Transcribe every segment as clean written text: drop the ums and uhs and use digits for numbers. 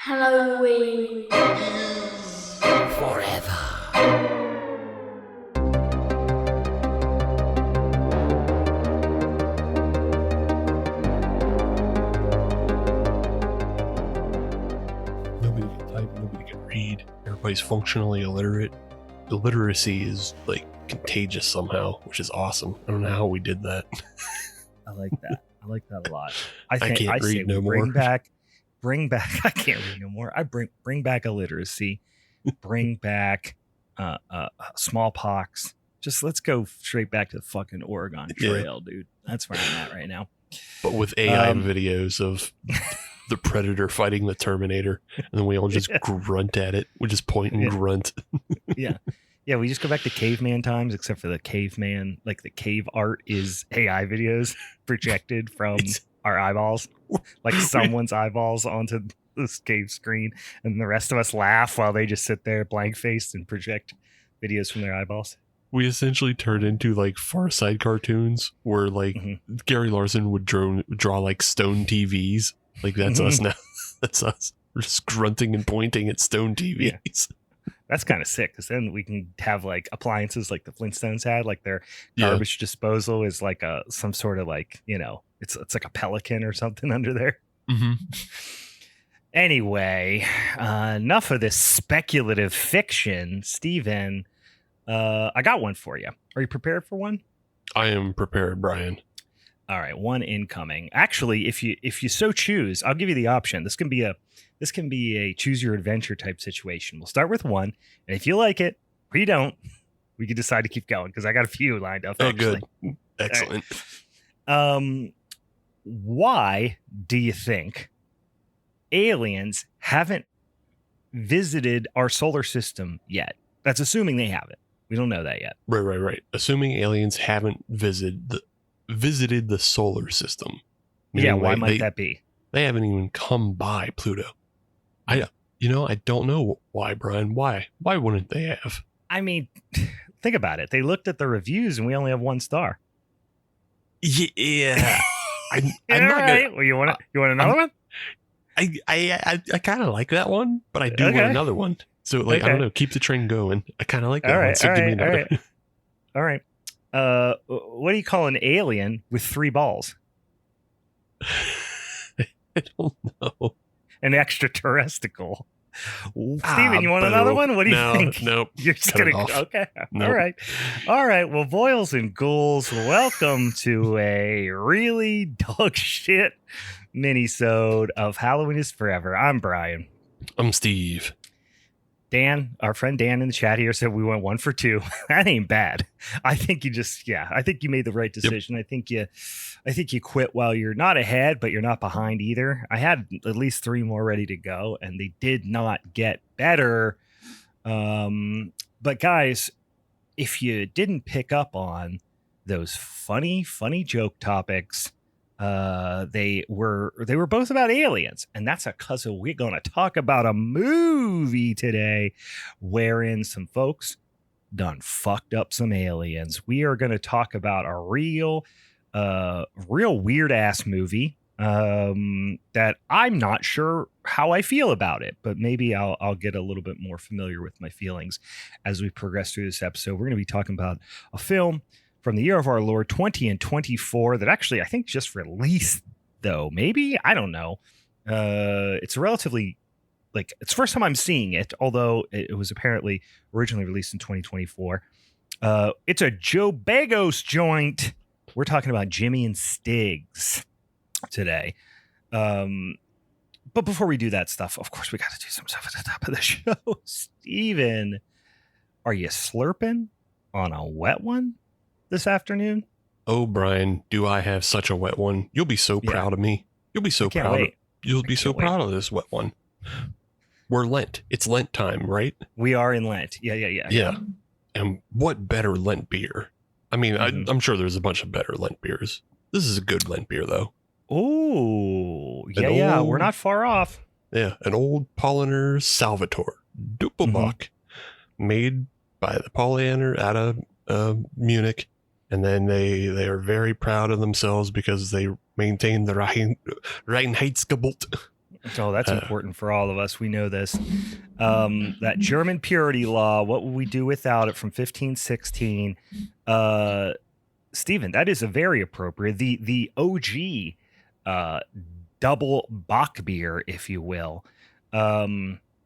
Halloween Forever. Nobody can type, nobody can read. Everybody's functionally illiterate. Illiteracy is like contagious somehow, which is awesome. I don't know how we did that. I like that. I like that a lot. I can't read no more. Bring back. I can't read no more. Bring back illiteracy. Bring back smallpox. Just let's go straight back to the fucking Oregon Trail, dude. That's where I'm at right now. But with AI videos of the Predator fighting the Terminator, and then we all just grunt at it. We just point and grunt. Yeah, we just go back to caveman times, except for the caveman, like the cave art is AI videos projected from our eyeballs, like someone's eyeballs onto this cave screen, and the rest of us laugh while they just sit there blank-faced and project videos from their eyeballs. We essentially turned into like Far Side cartoons where like Gary Larson would draw like stone TVs. Like that's us now. That's us. We're just grunting and pointing at stone TVs. Yeah. That's kind of sick because then we can have like appliances like the Flintstones had, like their garbage disposal is like some sort of like, you know, it's like a pelican or something under there. Anyway, enough of this speculative fiction. Steven, I got one for you. Are you prepared for one? I am prepared, Brian. All right, one incoming. Actually, if you so choose, I'll give you the option. This can be a choose your adventure type situation. We'll start with one, and if you like it or you don't, we can decide to keep going because I got a few lined up. Actually. Good, excellent. Right. Why do you think aliens haven't visited our solar system yet? That's assuming they haven't. We don't know that yet. Right. Assuming aliens haven't visited the solar system. Yeah, why might that be? They haven't even come by Pluto. I don't know why, Brian. Why wouldn't they have? I mean, think about it. They looked at the reviews and we only have 1 star. Yeah. I'm not right. Well, you want another one? I kind of like that one, but I do want another one. So like I don't know, keep the train going. I kind of like that one. So give me another. All right. What do you call an alien with 3 balls? I don't know. An extraterrestrial. Steven, you want another one? What do you think? Nope. You're just going to... Okay. Nope. All right. Well, boils and ghouls, welcome to a really dog shit minisode of Halloween is Forever. I'm Brian. I'm Steve. Dan, our friend Dan in the chat here said we went 1 for 2. That ain't bad. I think I think you made the right decision. Yep. I think you quit while you're not ahead, but you're not behind either. I had at least 3 more ready to go, and they did not get better. But guys, if you didn't pick up on those funny joke topics, they were both about aliens, and that's because we're going to talk about a movie today wherein some folks done fucked up some aliens. We are going to talk about a real weird ass movie that I'm not sure how I feel about it, but maybe I'll get a little bit more familiar with my feelings as we progress through this episode. We're going to be talking about a film from the year of our Lord 2024 that actually I think just released, though. Maybe, I don't know. It's relatively, like, it's the first time I'm seeing it, although it was apparently originally released in 2024. It's a Joe Begos joint. We're talking about Jimmy and Stiggs today. But before we do that stuff, of course, we got to do some stuff at the top of the show. Steven, are you slurping on a wet one this afternoon? Oh, Brian, do I have such a wet one? You'll be so proud of me. You'll be so proud. You'll be so proud of this wet one. We're Lent. It's Lent time, right? We are in Lent. Yeah. And what better Lent beer? I mean, I'm sure there's a bunch of better Lent beers. This is a good Lent beer, though. Oh, yeah. We're not far off. Yeah, an old Paulaner Salvatore Doppelbock, made by the Paulaner out of Munich. And then they are very proud of themselves because they maintain the Reinheitsgebot. Oh, that's important for all of us. We know this. That German purity law, what would we do without it, from 1516? Stephen, that is a very appropriate. The OG double Bock beer, if you will.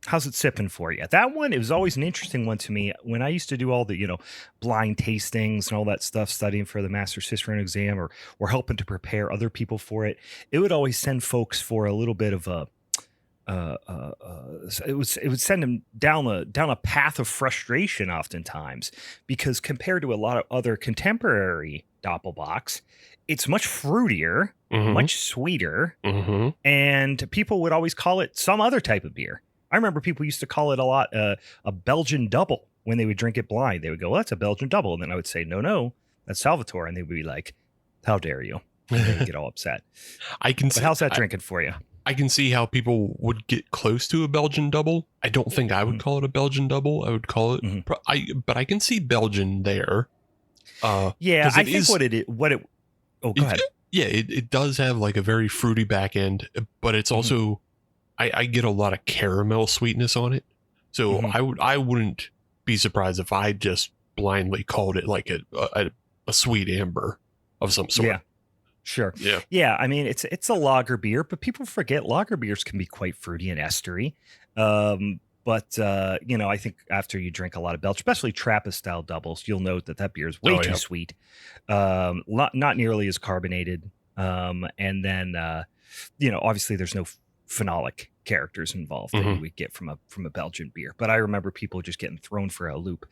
How's it sipping for you? That one, it was always an interesting one to me when I used to do all the, blind tastings and all that stuff, studying for the Master Cicerone exam or helping to prepare other people for it. It would always send folks for a little bit of a, it would send them down a path of frustration oftentimes, because compared to a lot of other contemporary Doppelbocks, it's much fruitier, much sweeter, and people would always call it some other type of beer. I remember people used to call it a lot a Belgian double when they would drink it blind. They would go, well, that's a Belgian double. And then I would say, no, that's Salvatore. And they would be like, how dare you? And they would get all upset. But how's that drinking for you? I can see how people would get close to a Belgian double. I don't think I would call it a Belgian double. I would call it, but I can see Belgian there. Yeah, I think oh, go ahead. Yeah, it does have like a very fruity back end, but it's also, I get a lot of caramel sweetness on it. So I wouldn't be surprised if I just blindly called it like a sweet amber of some sort. Yeah. Sure. Yeah. Yeah. I mean, it's a lager beer, but people forget lager beers can be quite fruity and estery. But I think after you drink a lot of Belch, especially Trappist style doubles, you'll note that beer is way too sweet. Not nearly as carbonated. And then, obviously there's no phenolic characters involved that you would get from a Belgian beer. But I remember people just getting thrown for a loop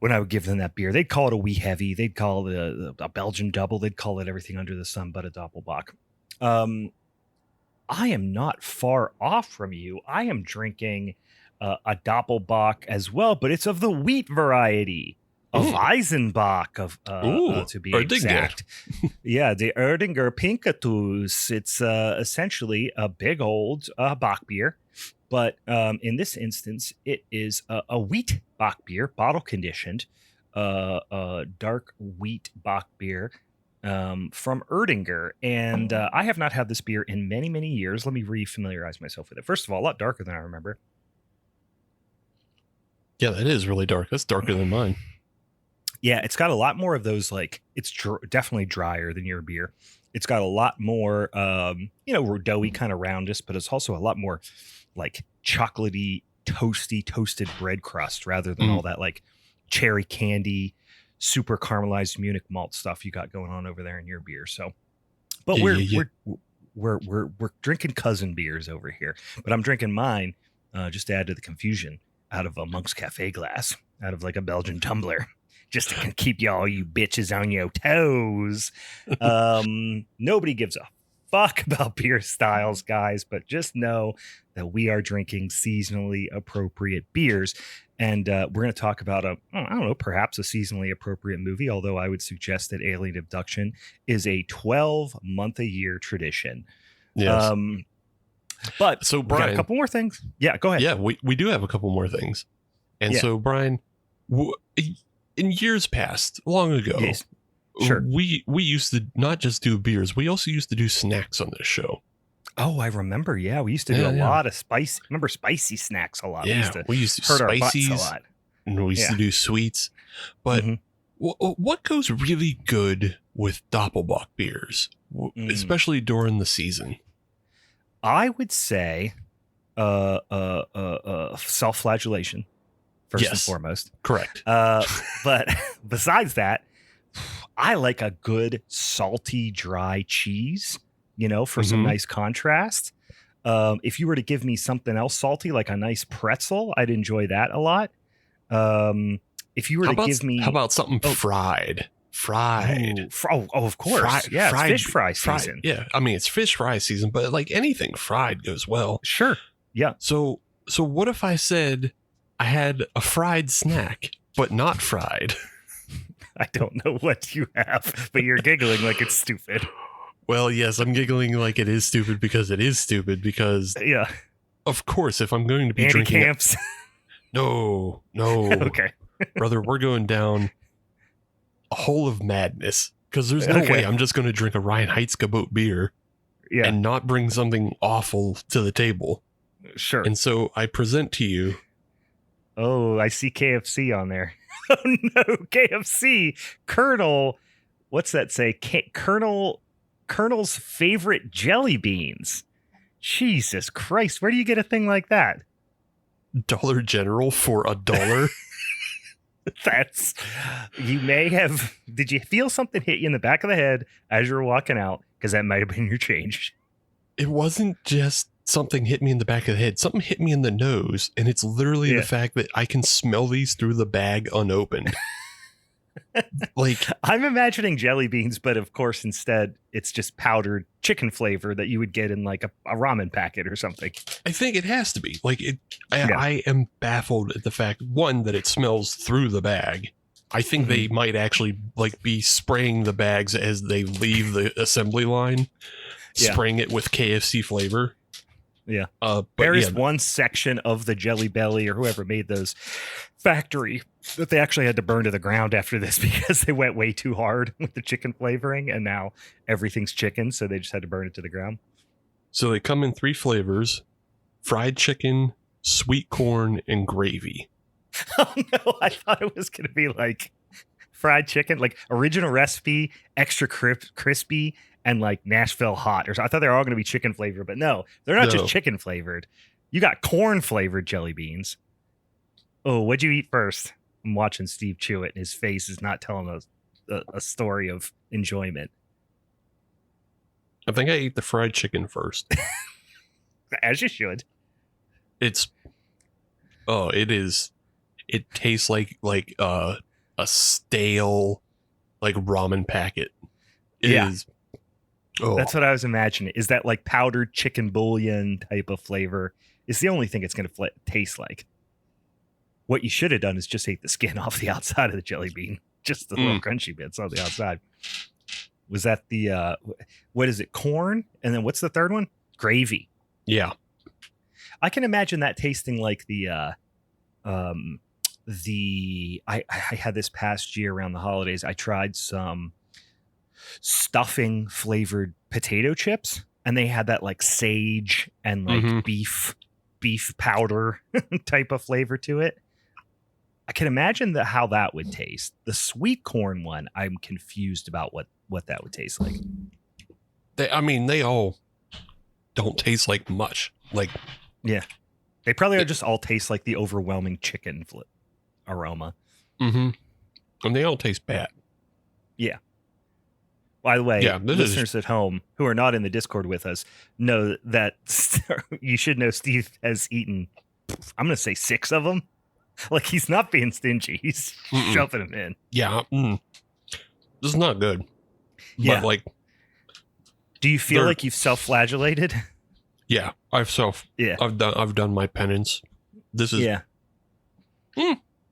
when I would give them that beer. They'd call it a wee heavy. They'd call it a Belgian double. They'd call it everything under the sun but a Doppelbock. I am not far off from you. I am drinking a Doppelbock as well, but it's of the wheat variety. Of Eisenbach, to be exact. Yeah, the Erdinger Pinkatus. It's essentially a big old Bock beer, but in this instance, it is a wheat Bock beer, bottle conditioned, dark wheat Bock beer from Erdinger. And I have not had this beer in many, many years. Let me re-familiarize myself with it. First of all, a lot darker than I remember. Yeah, that is really dark. That's darker than mine. Yeah, it's got a lot more of those, like, it's definitely drier than your beer. It's got a lot more, doughy kind of roundness, but it's also a lot more, like, chocolatey, toasted bread crust rather than all that, like, cherry candy, super caramelized Munich malt stuff you got going on over there in your beer. So, but we're drinking cousin beers over here. But I'm drinking mine, just to add to the confusion, out of a Monk's Cafe glass, out of, like, a Belgian tumbler. Just to keep you bitches on your toes. Nobody gives a fuck about beer styles, guys, but just know that we are drinking seasonally appropriate beers. And we're going to talk about perhaps a seasonally appropriate movie, although I would suggest that Alien Abduction is a 12-month-a-year tradition. Yes. But so, Brian, we got a couple more things. Yeah, go ahead. Yeah, we do have a couple more things. And so, Brian, in years past, long ago, yes. Sure. we used to not just do beers, we also used to do snacks on this show. Oh, I remember. Yeah, we used to do a lot of spicy snacks a lot. Yeah, we used to hurt our butts a lot. And we used to do sweets. But what goes really good with Doppelbock beers, especially during the season? I would say self-flagellation. First and foremost. Correct. But besides that, I like a good salty, dry cheese, for some nice contrast. If you were to give me something else salty, like a nice pretzel, I'd enjoy that a lot. If you were to give me... How about something fried? Fried. Of course. It's fish fry season. Yeah, I mean, it's fish fry season, but like anything fried goes well. Sure. Yeah. So what if I said... I had a fried snack, but not fried. I don't know what you have, but you're giggling like it's stupid. Well, yes, I'm giggling like it is stupid because it is stupid because, of course, if I'm going to be drinking... Camps. No. Okay. Brother, we're going down a hole of madness because there's no way I'm just going to drink a Ryan Heights Cabot beer. Yeah. and not bring something awful to the table. Sure. And so I present to you. Oh, I see KFC on there. Oh no, KFC. Colonel, what's that say? Colonel's favorite jelly beans. Jesus Christ, where do you get a thing like that? Dollar General for $1. That's, you may have, did you feel something hit you in the back of the head as you were walking out? Because that might have been your change. It wasn't just something hit me in the back of the head. Something hit me in the nose. And it's literally the fact that I can smell these through the bag unopened. Like, I'm imagining jelly beans, but of course, instead, it's just powdered chicken flavor that you would get in like a ramen packet or something. I think it has to be. Like, I am baffled at the fact, one, that it smells through the bag. I think they might actually like be spraying the bags as they leave the assembly line, spraying it with KFC flavor. Yeah. There is one section of the Jelly Belly or whoever made those factory that they actually had to burn to the ground after this because they went way too hard with the chicken flavoring, and now everything's chicken, so they just had to burn it to the ground. So they come in 3 flavors: fried chicken, sweet corn, and gravy. Oh no, I thought it was going to be like fried chicken, like original recipe, extra crispy, and like Nashville hot. Or so. I thought they were all going to be chicken flavored, but no, they're not just chicken flavored. You got corn flavored jelly beans. Oh, what'd you eat first? I'm watching Steve chew it, and his face is not telling us a story of enjoyment. I think I ate the fried chicken first. As you should. It tastes like a stale like ramen packet. It is. Oh. That's what I was imagining. Is that like powdered chicken bouillon type of flavor? It's the only thing it's going to taste like. What you should have done is just ate the skin off the outside of the jelly bean. Just the little crunchy bits on the outside. Was that the, what is it? Corn? And then what's the third one? Gravy. Yeah. I can imagine that tasting like I had this past year around the holidays. I tried some stuffing flavored potato chips, and they had that like sage and like beef powder type of flavor to it. I can imagine how that would taste. The sweet corn one, I'm confused about what that would taste like. They all don't taste like much. Like, yeah, they probably just all taste like the overwhelming chicken aroma. And they all taste bad. Yeah. By the way, listeners at home who are not in the Discord with us know that you should know Steve has eaten, I'm going to say 6 of them. Like, he's not being stingy. He's shoving them in. Yeah. This is not good. Yeah. But like, do you feel like you've self-flagellated? Yeah, I've done my penance. This is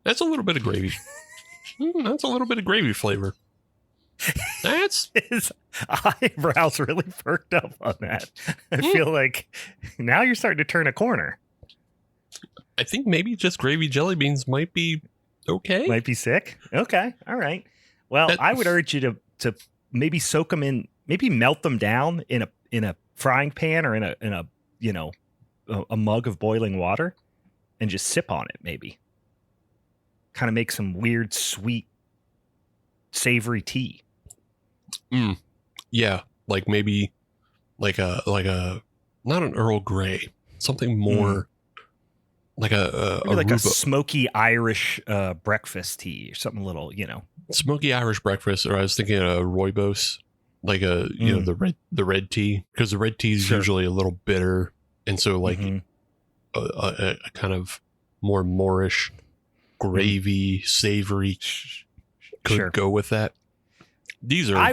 that's a little bit of gravy. That's a little bit of gravy flavor. That's his eyebrows really perked up on that. I feel like now you're starting to turn a corner. I think maybe just gravy jelly beans might be okay. Might be sick. Okay. All right. Well, I would urge you to maybe soak them in, maybe melt them down in a frying pan or in a mug of boiling water and just sip on it. Maybe kind of make some weird, sweet, savory tea. Yeah. Like maybe like a, not an Earl Grey, something more like a smoky Irish breakfast tea or something little, smoky Irish breakfast. Or I was thinking a rooibos, like the red tea, because the red tea is usually a little bitter, and so like a kind of more Moorish gravy, savory could go with that. These are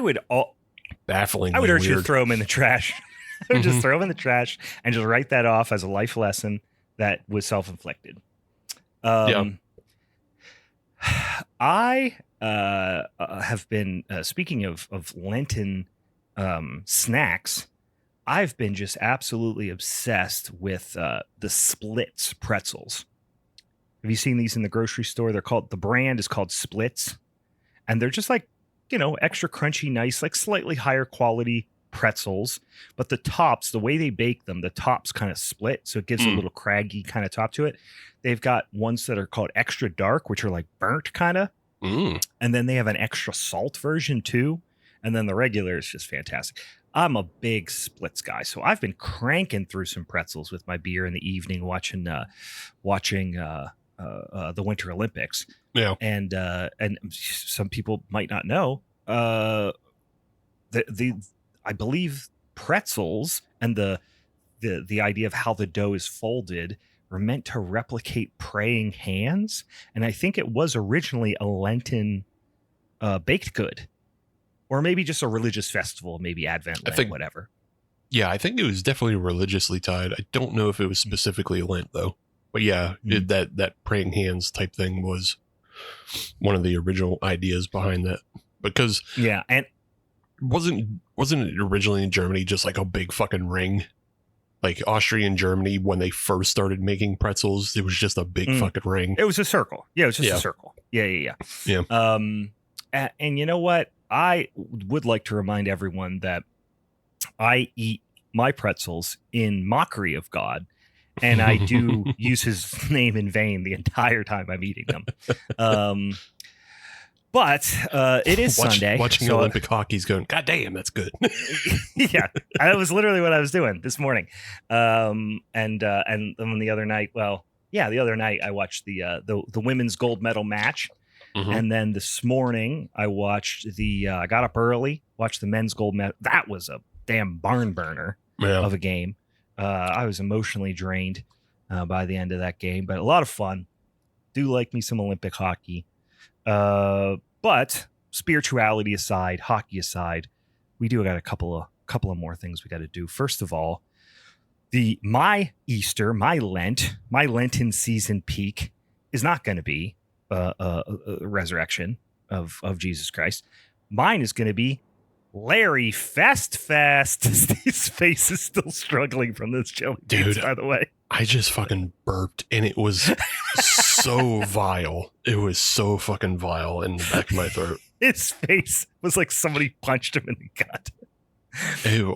baffling. I would urge you to throw them in the trash. I would just throw them in the trash and just write that off as a life lesson that was self-inflicted. I have been speaking of Lenten snacks. I've been just absolutely obsessed with the Splits pretzels. Have you seen these in the grocery store? The brand is called Splits, and they're just like, extra crunchy, nice, like slightly higher quality pretzels, but the tops, the way they bake them, the tops kind of split, so it gives a little craggy kind of top to it. They've got ones that are called extra dark, which are like burnt kind of, and then they have an extra salt version too, and then the regular is just fantastic. I'm a big splits guy, so I've been cranking through some pretzels with my beer in the evening, watching the Winter Olympics. Yeah, and some people might not know, I believe pretzels and the idea of how the dough is folded were meant to replicate praying hands, and I think it was originally a Lenten baked good. Or maybe just a religious festival, maybe Advent, Lent, whatever. Yeah, I think it was definitely religiously tied. I don't know if it was specifically Lent, though. But yeah, that praying hands type thing was one of the original ideas behind that. Because and wasn't it originally in Germany just like a big fucking ring? Like Austria and Germany, when they first started making pretzels, it was just a big fucking ring. It was a circle. Yeah, it was just a circle. Yeah. And you know what? I would like to remind everyone that I eat my pretzels in mockery of God, and I do use his name in vain the entire time I'm eating them. But it is Sunday. Watching Olympic hockey's going, God damn, that's good. Yeah, that was literally what I was doing this morning. And then the other night, the other night I watched the women's gold medal match. And then this morning I watched I got up early, watched the men's gold medal. That was a damn barn burner of a game. I was emotionally drained by the end of that game, but a lot of fun. Do like me some Olympic hockey. But spirituality aside, hockey aside, we do got a couple of more things we got to do. First of all, my Lenten season peak is not going to be resurrection of Jesus Christ. Mine is going to be Larry FessFest. His face is still struggling from this jellybeans, by the way. I just fucking burped, and it was so vile. It was so fucking vile in the back of my throat. His face was like somebody punched him in the gut. Ew.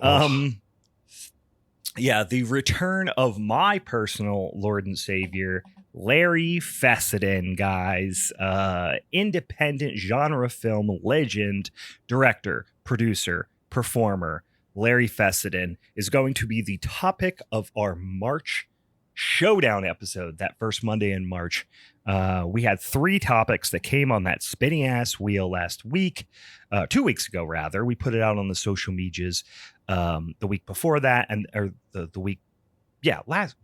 Yeah, the return of my personal Lord and Savior, Larry Fessenden, guys. Independent genre film legend, director, producer, performer, Larry Fessenden is going to be the topic of our March Showdown episode, that first Monday in March. We had 3 topics that came on that spinning ass wheel last week, 2 weeks ago, rather. We put it out on the social medias the week before that, or the week. Yeah, last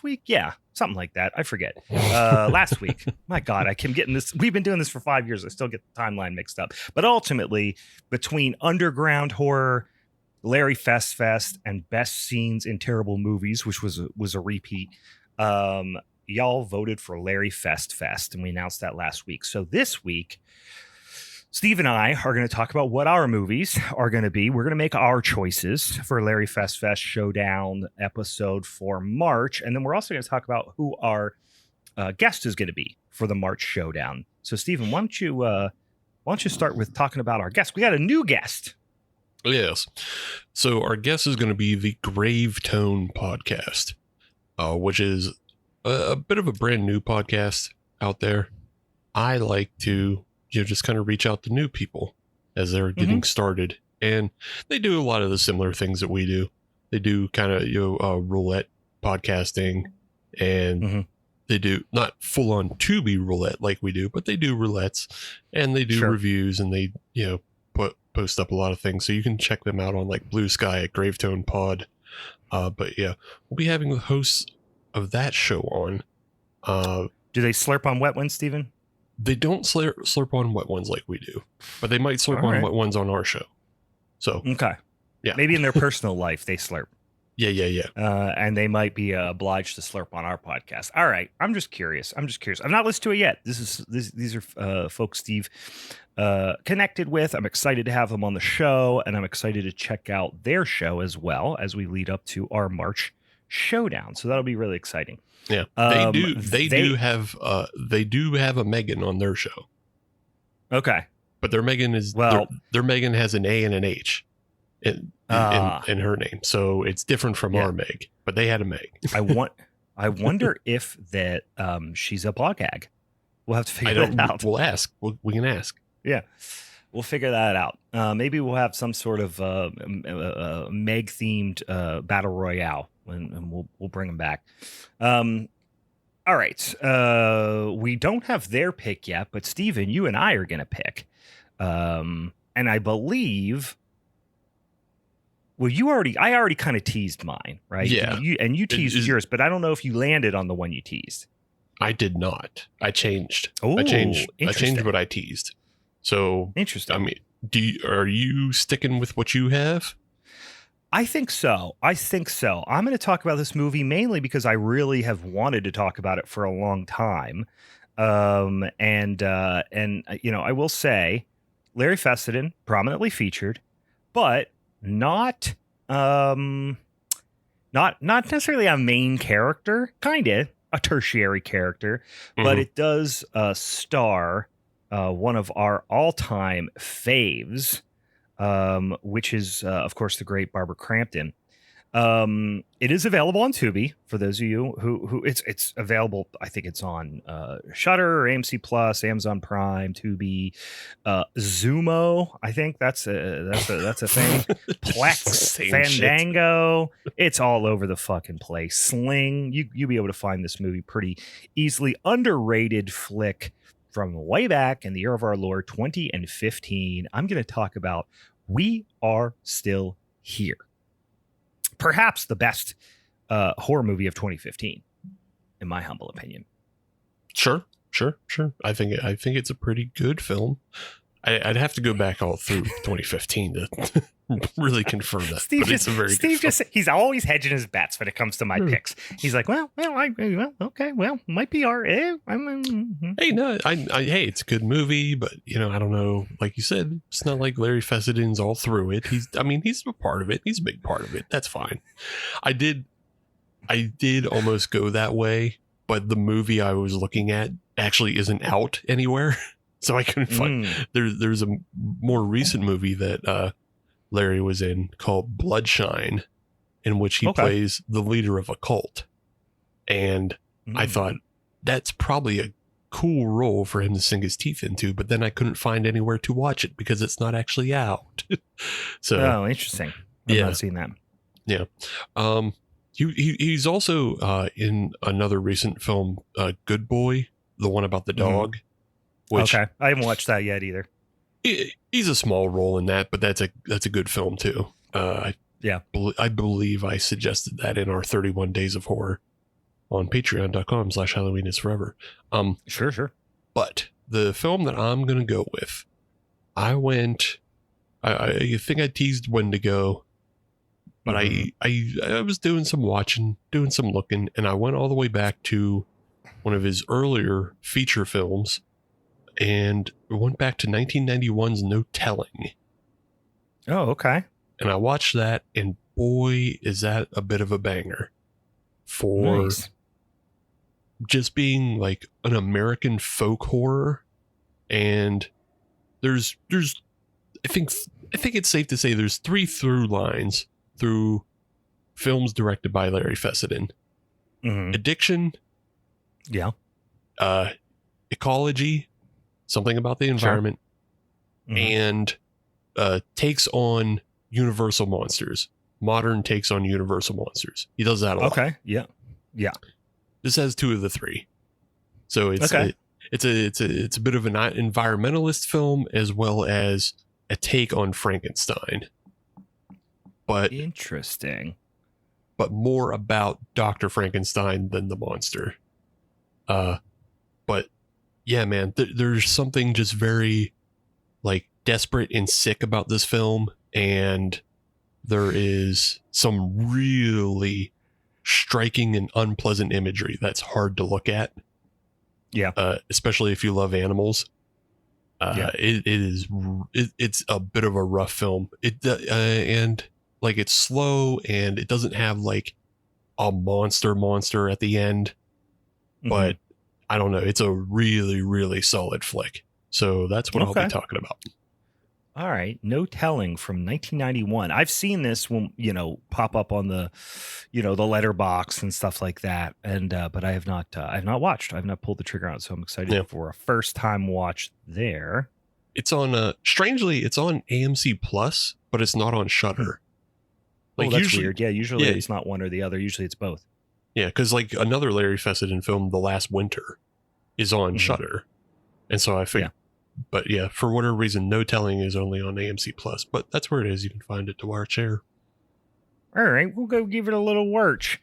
week? Yeah, something like that. I forget. Last week. My God, I keep getting this. We've been doing this for 5 years. I still get the timeline mixed up. But ultimately, between underground horror, Larry FessFest, and best scenes in terrible movies, which was a repeat, y'all voted for Larry FessFest, and we announced that last week. So this week, Steve and I are going to talk about what our movies are going to be. We're going to make our choices for Larry FessFest Showdown episode for March. And then we're also going to talk about who our guest is going to be for the March Showdown. So, Stephen, why don't you start with talking about our guest? We got a new guest. Yes. So our guest is going to be the Grave Tone podcast, which is a bit of a brand new podcast out there. I like to just kind of reach out to new people as they're getting started. And they do a lot of the similar things that we do. They do kind of, roulette podcasting, and they do not full on Tubi roulette like we do, but they do roulettes, and they do reviews, and they, post up a lot of things. So you can check them out on like Blue Sky at Gravetone Pod. But yeah, we'll be having the hosts of that show on. Do they slurp on wet ones, Stephen? They don't slurp on wet ones like we do, but they might slurp on wet ones on our show. So, okay. Yeah. Maybe in their personal life, they slurp. Yeah. And they might be obliged to slurp on our podcast. All right. I'm just curious. I've not listened to it yet. These are folks Steve connected with. I'm excited to have them on the show, and I'm excited to check out their show as well as we lead up to our March Showdown. So that'll be really exciting. Yeah, they do have a Megan on their show. Okay, but their Megan is their Megan has an A and an H, in her name. So it's different from our Meg, but they had a Meg. I wonder if that she's a blog hag. We'll have to figure that out. We'll ask. We can ask. Yeah, we'll figure that out. Maybe we'll have some sort of Meg themed battle royale, and we'll bring them back. All right. We don't have their pick yet, but Steven, you and I are going to pick. And I believe, well, I already kind of teased mine, right? Yeah. You teased yours, but I don't know if you landed on the one you teased. I did not. I changed. Oh, I changed what I teased. So interesting. I mean, are you sticking with what you have? I think so. I'm going to talk about this movie mainly because I really have wanted to talk about it for a long time. And I will say Larry Fessenden prominently featured, but not necessarily a main character, kind of a tertiary character, but it does star one of our all-time faves, which is, of course, the great Barbara Crampton. It is available on Tubi for those of you who it's available. I think it's on Shudder, AMC Plus, Amazon Prime, Tubi, Zumo. I think that's a thing. Plex, Fandango. It's all over the fucking place. Sling. You'll be able to find this movie pretty easily. Underrated flick from way back in the year of our Lord 2015. I'm going to talk about We Are Still Here. Perhaps the best horror movie of 2015, in my humble opinion. Sure. I think it's a pretty good film. I'd have to go back all through 2015 to really confirm that. He's always hedging his bets when it comes to my picks. He's like, might be our. Hey, no, hey, it's a good movie, but I don't know. Like you said, it's not like Larry Fessenden's all through it. He's a part of it. He's a big part of it. That's fine. I did almost go that way, but the movie I was looking at actually isn't out anywhere. So I couldn't find. There's a more recent movie that Larry was in called Bloodshine, in which he plays the leader of a cult. And I thought that's probably a cool role for him to sink his teeth into, but then I couldn't find anywhere to watch it because it's not actually out. So interesting. I've not seen that. Yeah. He's also in another recent film, Good Boy, the one about the dog. Which, I haven't watched that yet either. He's a small role in that, but that's a good film too. I believe I suggested that in our 31 Days of Horror on patreon.com/HalloweenIsForever. Sure. But the film that I'm going to go with, I think I teased Wendigo, but I was doing some watching, doing some looking, and I went all the way back to one of his earlier feature films, and we went back to 1991's No Telling. Oh, okay. And I watched that, and boy, is that a bit of a banger for just being like an American folk horror. And there's I think it's safe to say there's 3 through lines through films directed by Larry Fessenden. Addiction, ecology, something about the environment, and takes on universal monsters, modern takes on universal monsters. He does that a lot. Okay. Yeah. This has 2 of the 3. So it's a bit of an environmentalist film as well as a take on Frankenstein. But interesting. But more about Dr. Frankenstein than the monster. But yeah, man, there's something just very like desperate and sick about this film, and there is some really striking and unpleasant imagery that's hard to look at. Yeah, especially if you love animals. It's a bit of a rough film. And like it's slow, and it doesn't have like a monster at the end, but I don't know. It's a really, really solid flick. So that's what I'll be talking about. All right, No Telling from 1991. I've seen this one, pop up on the, the letterbox and stuff like that. And but I have not watched. I have not pulled the trigger on it, so I'm excited for a first time watch there. It's on strangely, it's on AMC Plus, but it's not on Shudder. Like that's weird. Yeah, usually it's not one or the other. Usually it's both. Yeah, because like another Larry Fessenden film, The Last Winter, is on Shudder, and so I figured. Yeah. But yeah, for whatever reason, No Telling is only on AMC Plus, but that's where it is. You can find it to watch there. All right, we'll go give it a little watch.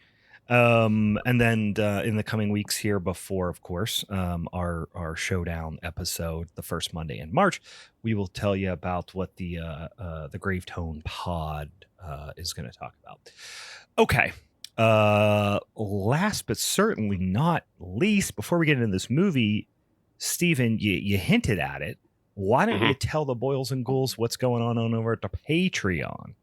And then in the coming weeks here before, of course, our showdown episode, the first Monday in March, we will tell you about what the Gravetone Pod is going to talk about. Okay. Last but certainly not least, before we get into this movie, Stephen, you hinted at it. Why don't you tell the boils and ghouls what's going on over at the Patreon?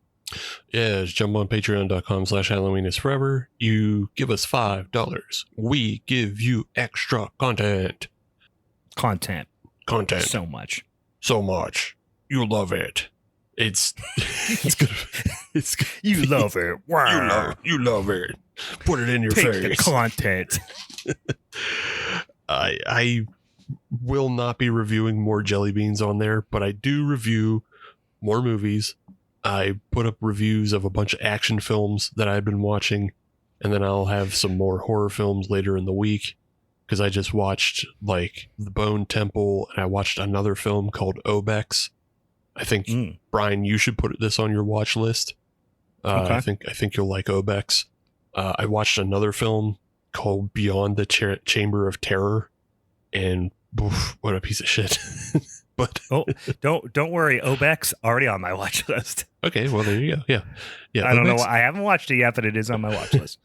Yeah, just jump on patreon.com/Halloween is forever. You give us $5. We give you extra content. Content. So much. You love it. It's good. It's good. You love it. Wow. You love it. Put it in your face. The content. I will not be reviewing more jellybeans on there, but I do review more movies. I put up reviews of a bunch of action films that I've been watching, and then I'll have some more horror films later in the week, because I just watched like The Bone Temple, and I watched another film called Obex. I think Brian, you should put this on your watch list. Okay. I think you'll like Obex. I watched another film called Beyond the Chamber of Terror, and oof, what a piece of shit. But don't worry, Obex already on my watch list. Okay, well there you go. Yeah. I don't know. I haven't watched it yet, but it is on my watch list.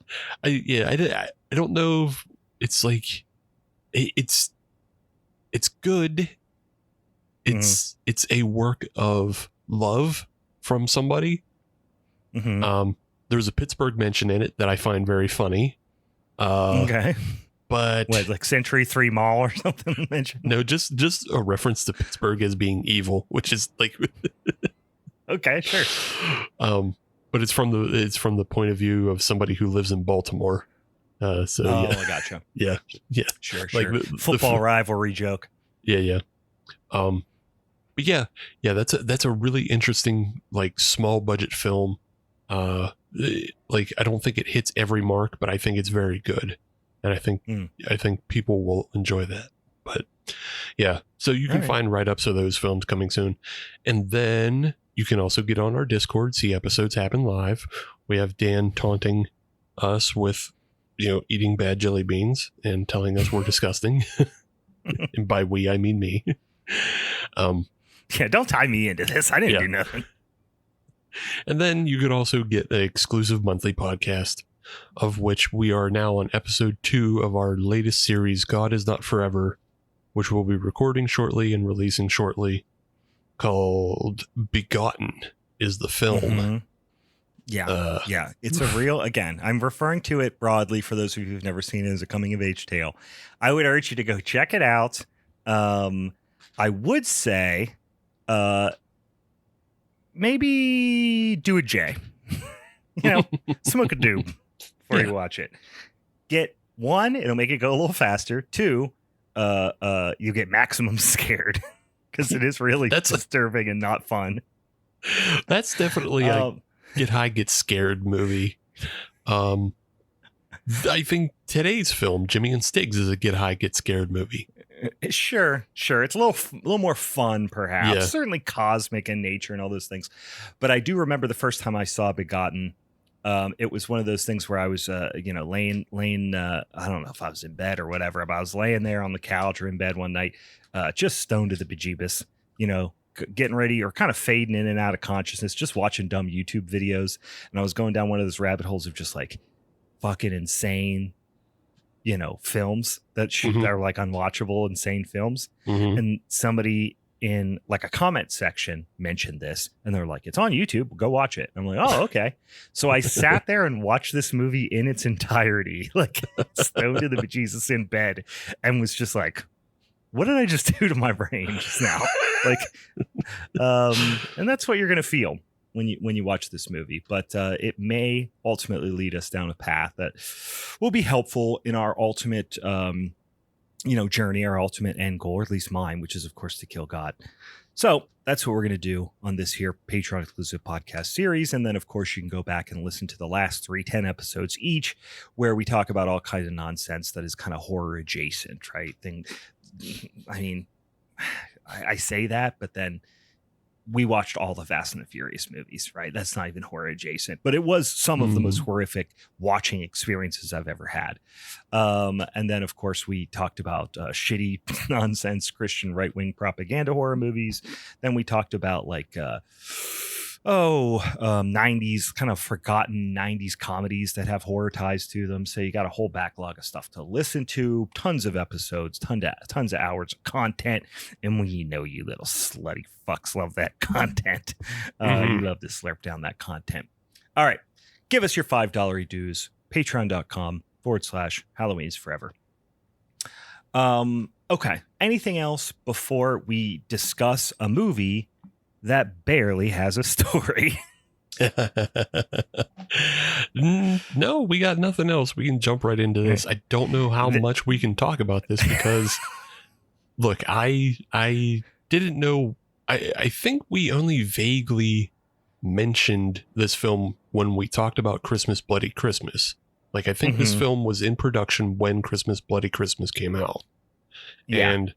I don't know if it's like it's good. It's a work of love from somebody. There's a Pittsburgh mention in it that I find very funny. Okay. But what, like Century 3 Mall or something mentioned? No, just a reference to Pittsburgh as being evil, which is like okay, sure. But it's from the point of view of somebody who lives in Baltimore. I gotcha. Yeah. Sure. Like football rivalry joke. Yeah. But yeah, that's a really interesting, like, small budget film. Like, I don't think it hits every mark, but I think it's very good. And I think people will enjoy that. But yeah, so you can find write-ups of those films coming soon. And then you can also get on our Discord, see episodes happen live. We have Dan taunting us with, eating bad jelly beans and telling us we're disgusting. And by we, I mean me. Yeah, don't tie me into this. I didn't do nothing. And then you could also get an exclusive monthly podcast, of which we are now on episode 2 of our latest series, God Is Not Forever, which we'll be recording shortly and releasing shortly, called Begotten is the film. Yeah. It's a real, again, I'm referring to it broadly for those of you who've never seen it as a coming of age tale. I would urge you to go check it out. I would say maybe do a J. Smoke a doob before you watch it. Get 1, it'll make it go a little faster. 2, you get maximum scared because it is really disturbing and not fun. That's definitely a get high, get scared movie. I think today's film, Jimmy and Stiggs, is a get high, get scared movie. Sure. It's a little more fun, perhaps. Yeah. Certainly cosmic in nature and all those things. But I do remember the first time I saw Begotten. It was one of those things where I was, laying. I don't know if I was in bed or whatever, but I was laying there on the couch or in bed one night, just stoned to the bejeebus, getting ready or kind of fading in and out of consciousness, just watching dumb YouTube videos. And I was going down one of those rabbit holes of just like fucking insane, films that are like unwatchable, insane films. And somebody in like a comment section mentioned this and they're like, it's on YouTube, go watch it. I'm like, oh, okay. So I sat there and watched this movie in its entirety, like stoned to the bejesus in bed, and was just like, what did I just do to my brain just now? Like, and that's what you're going to feel when you watch this movie. But it may ultimately lead us down a path that will be helpful in our ultimate, journey, our ultimate end goal, or at least mine, which is, of course, to kill God. So that's what we're going to do on this here Patreon exclusive podcast series. And then, of course, you can go back and listen to the last 10 episodes each, where we talk about all kinds of nonsense that is kind of horror adjacent, right? I mean, I say that, but then we watched all the Fast and the Furious movies, right? That's not even horror adjacent, but it was some of the most horrific watching experiences I've ever had. And then, of course, we talked about shitty nonsense Christian right-wing propaganda horror movies. Then we talked about 90s, kind of forgotten 90s comedies that have horror ties to them. So you got a whole backlog of stuff to listen to, tons of episodes, tons of hours of content. And you little slutty fucks love that content. You love to slurp down that content. All right. Give us your $5 dues. Patreon.com/Halloween is forever. Okay. Anything else before we discuss a movie that barely has a story? No, we got nothing else. We can jump right into this. I don't know how much we can talk about this because, look, I didn't know. I think we only vaguely mentioned this film when we talked about Christmas Bloody Christmas. Like, I think this film was in production when Christmas Bloody Christmas came out. Yeah. And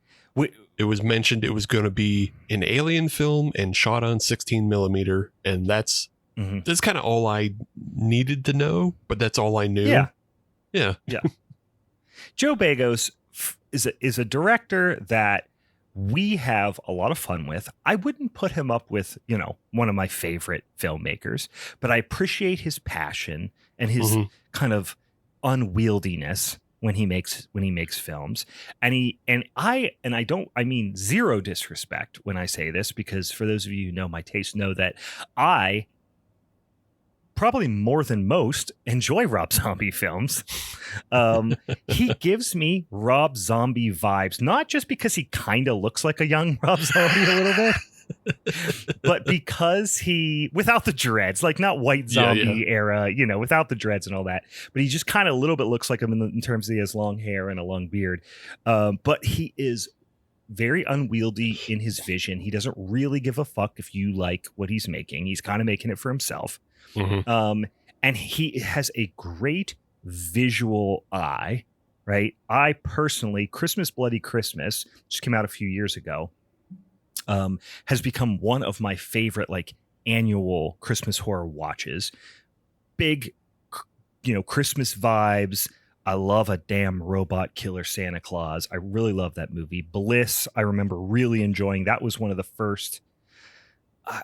it was mentioned it was going to be an alien film and shot on 16 millimeter. And that's kind of all I needed to know, but that's all I knew. Yeah. Joe Begos is a director that we have a lot of fun with. I wouldn't put him up with, one of my favorite filmmakers, but I appreciate his passion and his kind of unwieldiness when he makes films. And I mean zero disrespect when I say this, because for those of you who know my taste know that I probably more than most enjoy Rob Zombie films. He gives me Rob Zombie vibes, not just because he kind of looks like a young Rob Zombie a little bit, but because he, without the dreads, like not white zombie era, without the dreads and all that, but he just kind of a little bit looks like him in terms of he has long hair and a long beard. But he is very unwieldy in his vision. He doesn't really give a fuck if you like what he's making. He's kind of making it for himself. And he has a great visual eye, right? I personally, Christmas Bloody Christmas, just came out a few years ago, has become one of my favorite annual Christmas horror watches. Big, Christmas vibes. I love a damn robot killer Santa Claus. I really love that movie. Bliss, I remember really enjoying. That was one of the first.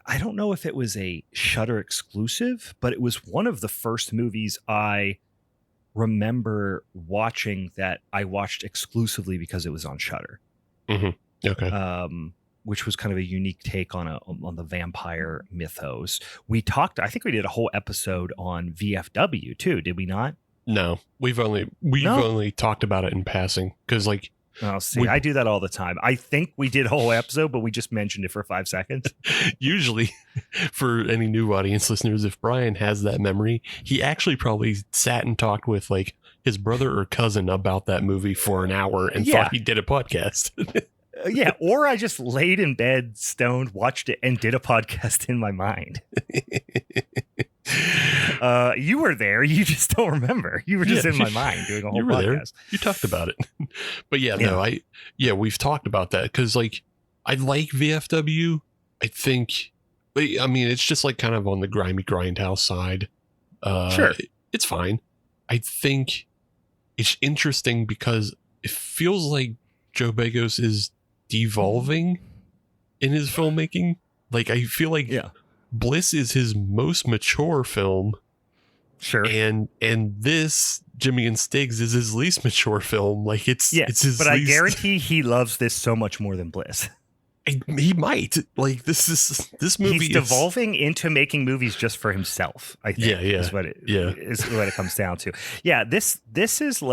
I don't know if it was a Shudder exclusive, but it was one of the first movies I remember watching that I watched exclusively because it was on Shudder. Okay. Which was kind of a unique take on the vampire mythos. We talked, I think we did a whole episode on VFW too, did we not? No, we've only talked about it in passing because I do that all the time. I think we did a whole episode, but we just mentioned it for 5 seconds. Usually, for any new audience listeners, if Brian has that memory, he actually probably sat and talked with his brother or cousin about that movie for an hour and thought he did a podcast. Or I just laid in bed, stoned, watched it, and did a podcast in my mind. You were there. You just don't remember. You were just in my mind doing a whole podcast. There. You talked about it. But we've talked about that because I like VFW. I think, I mean, it's just kind of on the grimy grindhouse side. Sure. It's fine. I think it's interesting because it feels like Joe Begos is devolving in his filmmaking. I feel like Bliss is his most mature film. Sure. And this Jimmy and Stiggs is his least mature film. It's his but I guarantee he loves this so much more than Bliss. He might. This movie he's devolving into making movies just for himself, I think. Is what it comes down to. Yeah, this is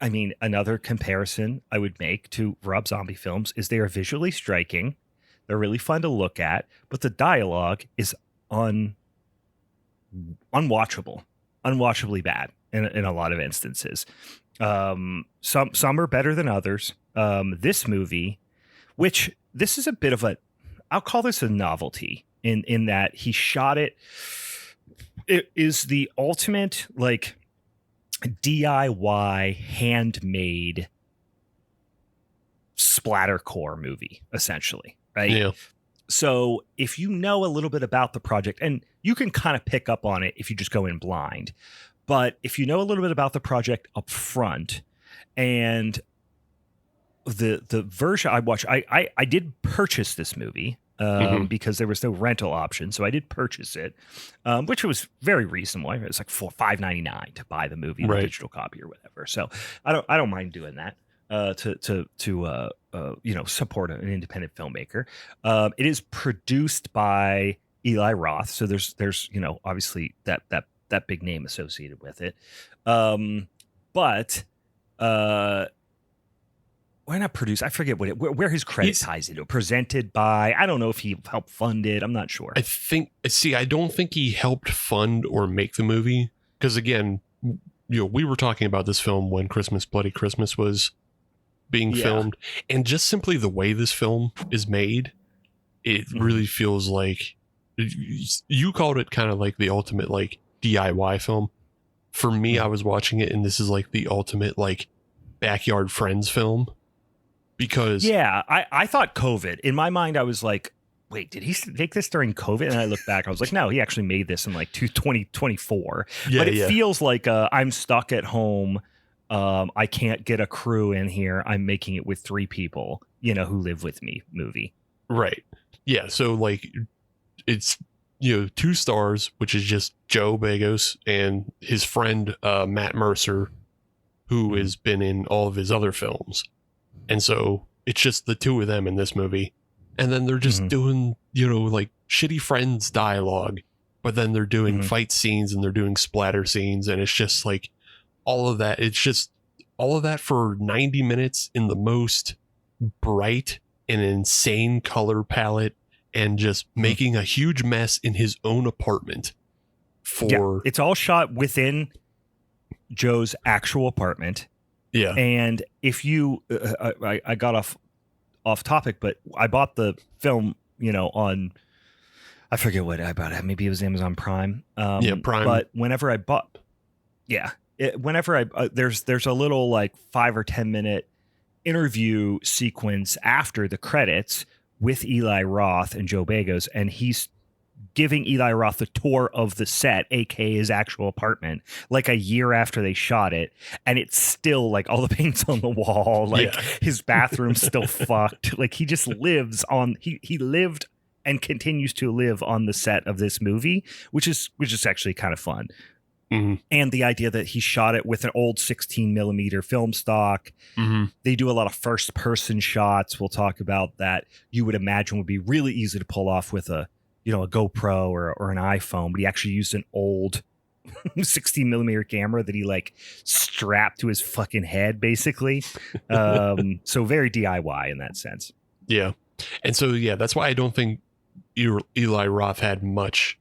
I mean, another comparison I would make to Rob Zombie films is they are visually striking. They're really fun to look at, but the dialogue is unwatchably bad in a lot of instances. Some are better than others. This movie, which this is a bit of I'll call this a novelty in that he shot it. It is the ultimate like DIY handmade splattercore movie, essentially, right? Yeah. So if you know a little bit about the project, and you can kind of pick up on it if you just go in blind, but if you know a little bit about the project up front, and the version I watched, I did purchase this movie because there was no rental option, so I did purchase it, which was very reasonable. It was like $5.99 to buy the movie, the digital copy or whatever. So I don't mind doing that. To support an independent filmmaker. It is produced by Eli Roth, so there's obviously that big name associated with it. But why not produce? I forget where his credit ties into. Presented by, I don't know if he helped fund it. I'm not sure. I don't think he helped fund or make the movie, because again, we were talking about this film when Christmas Bloody Christmas was being filmed, and just simply the way this film is made, it really feels like, you called it kind of like the ultimate like DIY film. For me, I was watching it and this is like the ultimate like backyard friends film, because I thought COVID, in my mind I was like, wait, did he make this during COVID? And I look back, I was like, no, he actually made this in like 2024. But it feels like I'm stuck at home. I can't get a crew in here. I'm making it with 3 people, who live with me movie. Right. Yeah. So like it's, 2 stars, which is just Joe Begos and his friend, Matt Mercer, who has been in all of his other films. And so it's just the 2 of them in this movie. And then they're just doing, like shitty friends dialogue, but then they're doing fight scenes and they're doing splatter scenes. And it's just like, all of that, it's just all of that for 90 minutes in the most bright and insane color palette, and just making a huge mess in his own apartment. It's all shot within Joe's actual apartment. Yeah. And if you, I got off topic, but I bought the film, on, I forget what I bought it. Maybe it was Amazon Prime. Prime. But whenever I bought, there's a little like 5 or 10 minute interview sequence after the credits with Eli Roth and Joe Begos, and he's giving Eli Roth a tour of the set, aka his actual apartment, like a year after they shot it, and it's still like all the paint's on the wall, like his bathroom's still fucked. Like he just lives on he lived and continues to live on the set of this movie, which is actually kind of fun. And the idea that he shot it with an old 16 millimeter film stock. They do a lot of first person shots. We'll talk about that. You would imagine would be really easy to pull off with a GoPro or an iPhone, but he actually used an old 16 millimeter camera that he like strapped to his fucking head, basically. So very DIY in that sense. Yeah. And so, that's why I don't think Eli Roth had much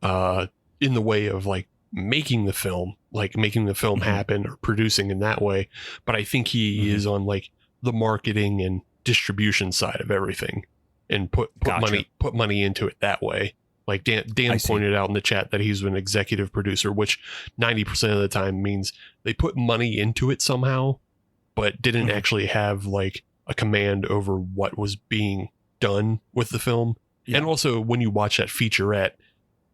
in the way of like making the film happen or producing in that way. But I think he is on like the marketing and distribution side of everything, and put money into it that way. Like Dan pointed out in the chat that he's an executive producer, which 90% of the time means they put money into it somehow, but didn't actually have like a command over what was being done with the film. And also when you watch that featurette,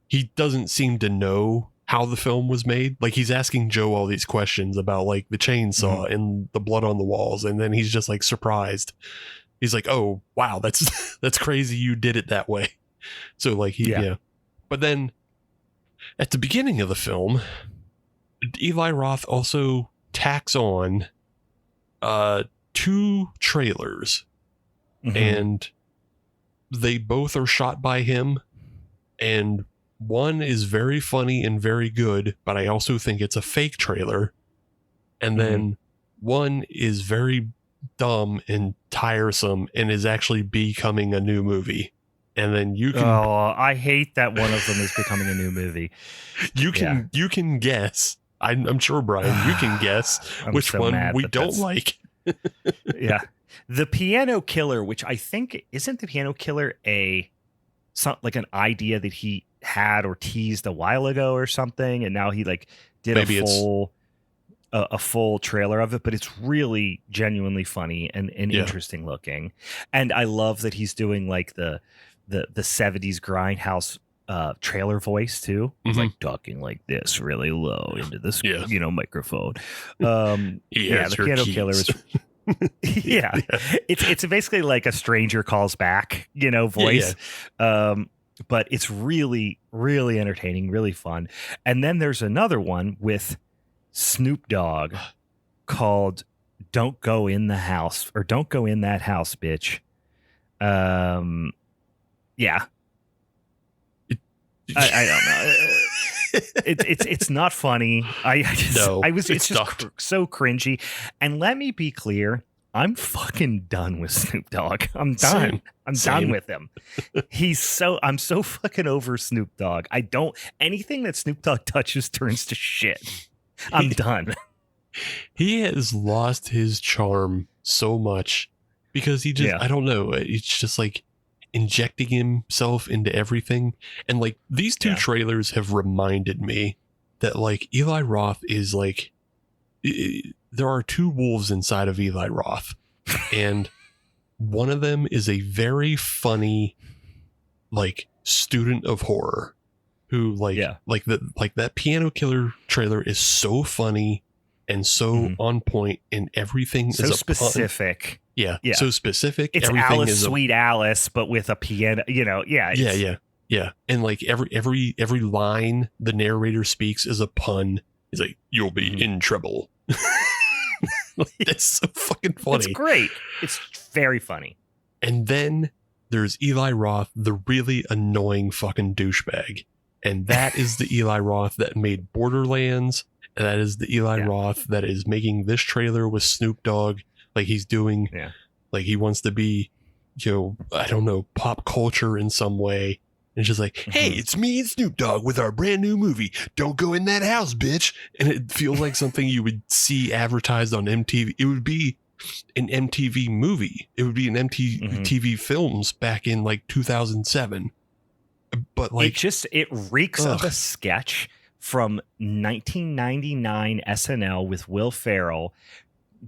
he doesn't seem to know how the film was made. Like he's asking Joe all these questions about like the chainsaw and the blood on the walls, and then he's just like surprised. He's like, "Oh wow, that's crazy you did it that way." So like but then at the beginning of the film, Eli Roth also tacks on 2 trailers, and they both are shot by him, and one is very funny and very good, but I also think it's a fake trailer. And then one is very dumb and tiresome and is actually becoming a new movie. And then you can I hate that one of them is becoming a new movie. you can guess. I'm sure, Brian, you can guess which so one we don't like. Yeah. The Piano Killer, which I think isn't the Piano Killer like an idea that he had or teased a while ago or something, and now he like did a full trailer of it, but it's really genuinely funny and interesting looking. And I love that he's doing like the 70s grindhouse trailer voice too. He's like talking like this really low into this microphone. The Piano Killer is it's basically like a stranger calls back, voice. But it's really, really entertaining, really fun. And then there's another one with Snoop Dogg called "Don't Go in the House" or "Don't Go in That House, Bitch." I don't know. It's not funny. It's just so cringy. And let me be clear, I'm fucking done with Snoop Dogg. I'm done. I'm done with him. I'm so fucking over Snoop Dogg. Anything that Snoop Dogg touches turns to shit. I'm done. He has lost his charm so much because he just, I don't know. It's just like injecting himself into everything. And like these two trailers have reminded me that like Eli Roth is like, there are two wolves inside of Eli Roth, and one of them is a very funny, like student of horror who like that Piano Killer trailer is so funny and so on point, and everything so is specific. Yeah, so specific. It's everything Alice, is Sweet Alice, but with a piano. Yeah. And like every line the narrator speaks is a pun. He's like, "You'll be in trouble." That's so fucking funny. It's great. It's very funny. And then there's Eli Roth, the really annoying fucking douchebag. And that is the Eli Roth that made Borderlands. And that is the Eli Roth that is making this trailer with Snoop Dogg. Like he's doing, like he wants to be, I don't know, pop culture in some way. And it's just like, hey, it's me and Snoop Dogg with our brand new movie. Don't go in that house, bitch. And it feels like something you would see advertised on MTV. It would be an MTV movie. It would be an MTV films back in like 2007. But like, it reeks of a sketch from 1999 SNL with Will Ferrell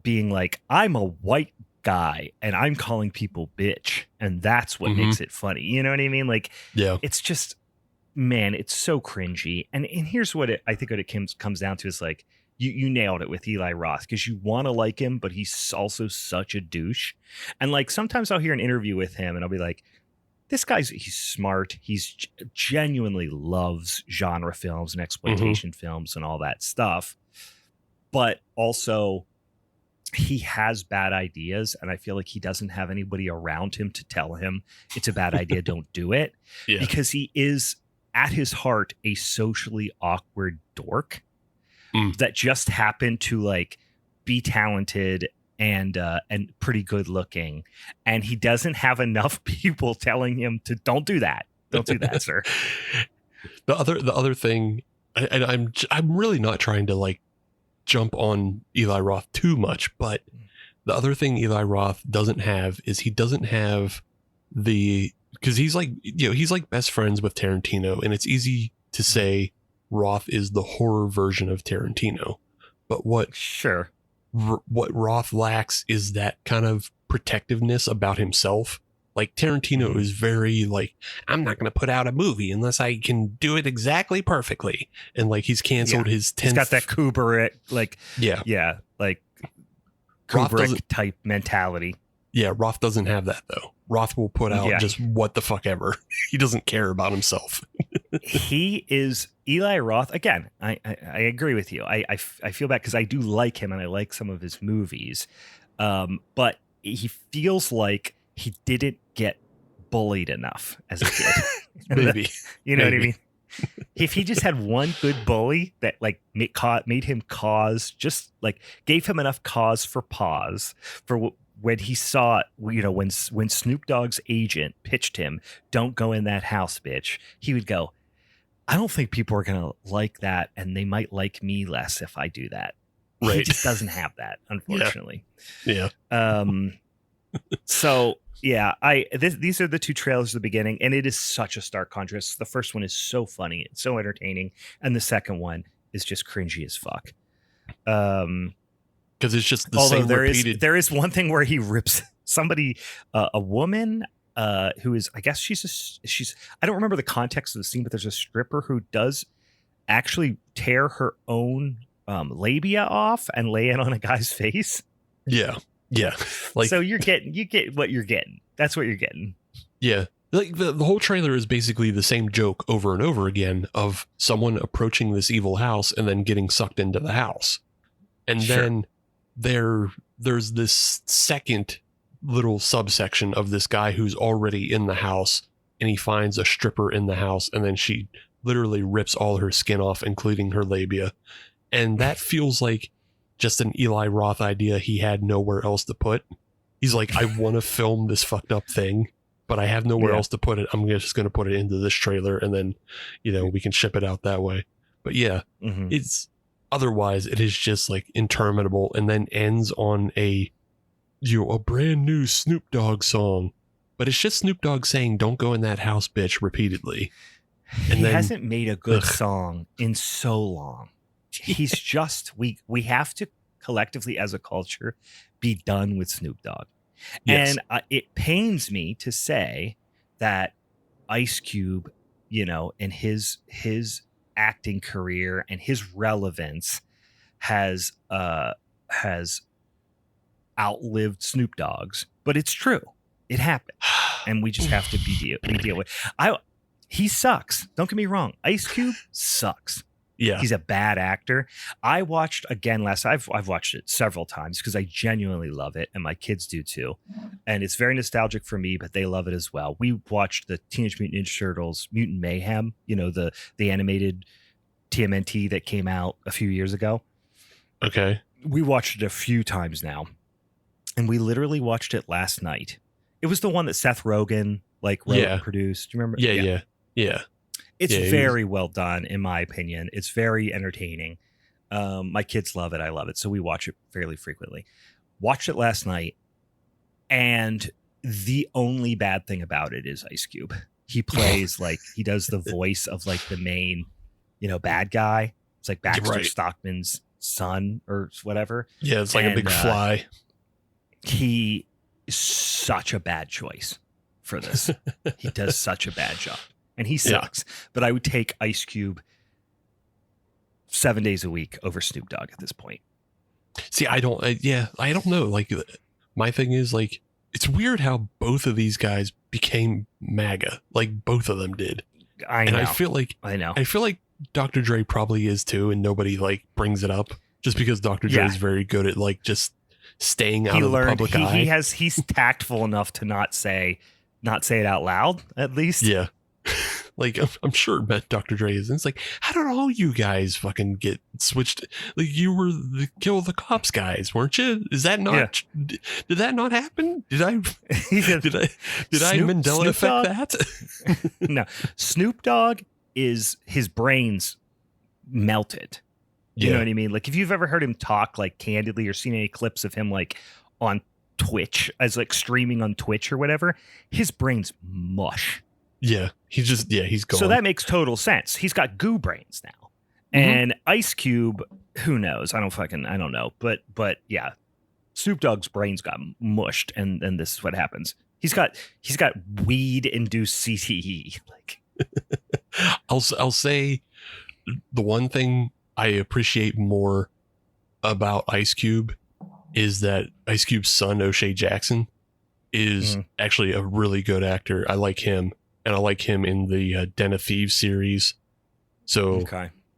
being like, I'm a white guy and I'm calling people bitch, and that's what makes it funny. You know what I mean? Like, it's just, man, it's so cringy. And here's what I think what it comes down to is like, you nailed it with Eli Roth, because you want to like him, but he's also such a douche. And like sometimes I'll hear an interview with him and I'll be like, this he's smart. He's genuinely loves genre films and exploitation films and all that stuff. But also he has bad ideas, and I feel like he doesn't have anybody around him to tell him it's a bad idea. Don't do it. Because he is at his heart a socially awkward dork that just happened to like be talented and pretty good looking, and he doesn't have enough people telling him to don't do that, sir. The other thing, I'm really not trying to like jump on Eli Roth too much, but the other thing Eli Roth doesn't have is he doesn't have because he's like, he's like best friends with Tarantino, and it's easy to say Roth is the horror version of Tarantino, but what Roth lacks is that kind of protectiveness about himself. Like Tarantino is very like, I'm not going to put out a movie unless I can do it exactly perfectly. And like he's canceled his 10th. He's got that Kubrick, like, like Kubrick type mentality. Yeah, Roth doesn't have that though. Roth will put out just what the fuck ever. He doesn't care about himself. He is Eli Roth. Again, I agree with you. I feel bad because I do like him and I like some of his movies. But he feels like he didn't get bullied enough as a kid. Maybe. You know what I mean? If he just had one good bully that like made him gave him enough cause for pause for when he saw, when Snoop Dogg's agent pitched him, "Don't go in that house, bitch," he would go, "I don't think people are going to like that, and they might like me less if I do that." Right. He just doesn't have that, unfortunately. Yeah. So yeah, these are the two trailers at the beginning, and it is such a stark contrast. The first one is so funny, it's so entertaining, and the second one is just cringy as fuck. Because it's just the same repeated. There is one thing where he rips somebody, a woman, who is, I guess she's I don't remember the context of the scene, but there's a stripper who does actually tear her own labia off and lay it on a guy's face. Yeah. Like, so you get what you're getting. That's what you're getting. Yeah. Like the whole trailer is basically the same joke over and over again of someone approaching this evil house and then getting sucked into the house. And then there's this second little subsection of this guy who's already in the house, and he finds a stripper in the house, and then she literally rips all her skin off, including her labia. And that feels like just an Eli Roth idea he had nowhere else to put. He's like, I want to film this fucked up thing, but I have nowhere else to put it. I'm just going to put it into this trailer, and then, we can ship it out that way. But yeah, it's otherwise it is just like interminable, and then ends on a brand new Snoop Dogg song. But it's just Snoop Dogg saying, "Don't go in that house, bitch," repeatedly. And he hasn't made a good song in so long. He's just, we have to collectively as a culture be done with Snoop Dogg. Yes. And it pains me to say that Ice Cube, in his acting career and his relevance has outlived Snoop Dogg's, but it's true. It happened, and we just have to deal with. He sucks. Don't get me wrong. Ice Cube sucks. Yeah, he's a bad actor. I watched again last. I've watched it several times because I genuinely love it, and my kids do too. And it's very nostalgic for me, but they love it as well. We watched the Teenage Mutant Ninja Turtles: Mutant Mayhem. The animated TMNT that came out a few years ago. Okay, we watched it a few times now, and we literally watched it last night. It was the one that Seth Rogen wrote and produced. Do you remember? Yeah. It's very well done, in my opinion. It's very entertaining. My kids love it. I love it. So we watch it fairly frequently. Watched it last night, and the only bad thing about it is Ice Cube. He plays he does the voice of the main, bad guy. It's like Baxter Stockman's son or whatever. Yeah, it's like a big fly. He is such a bad choice for this. He does such a bad job. And he sucks, but I would take Ice Cube 7 days a week over Snoop Dogg at this point. See, I don't know. My thing is it's weird how both of these guys became MAGA. Both of them did. I know. And I feel like Dr. Dre probably is too, and nobody brings it up just because Dr. Dre is very good at just staying out of the public eye. He's tactful enough to not say it out loud, at least. Yeah. I'm sure Dr. Dre is. And it's how did all you guys fucking get switched? You were the kill the cops guys, weren't you? Is that not? Yeah. Did that not happen? Did I Mandela effect that? No, Snoop Dogg is his brain's melted. You know what I mean? If you've ever heard him talk candidly or seen any clips of him on Twitch as streaming on Twitch or whatever, his brain's mush. Yeah, he's gone. So that makes total sense. He's got goo brains now. And Ice Cube, who knows? I don't know. But yeah, Snoop Dogg's brains got mushed, and this is what happens. He's got weed induced CTE. I'll say the one thing I appreciate more about Ice Cube is that Ice Cube's son, O'Shea Jackson, is actually a really good actor. I like him. And I like him in the Den of Thieves series. So,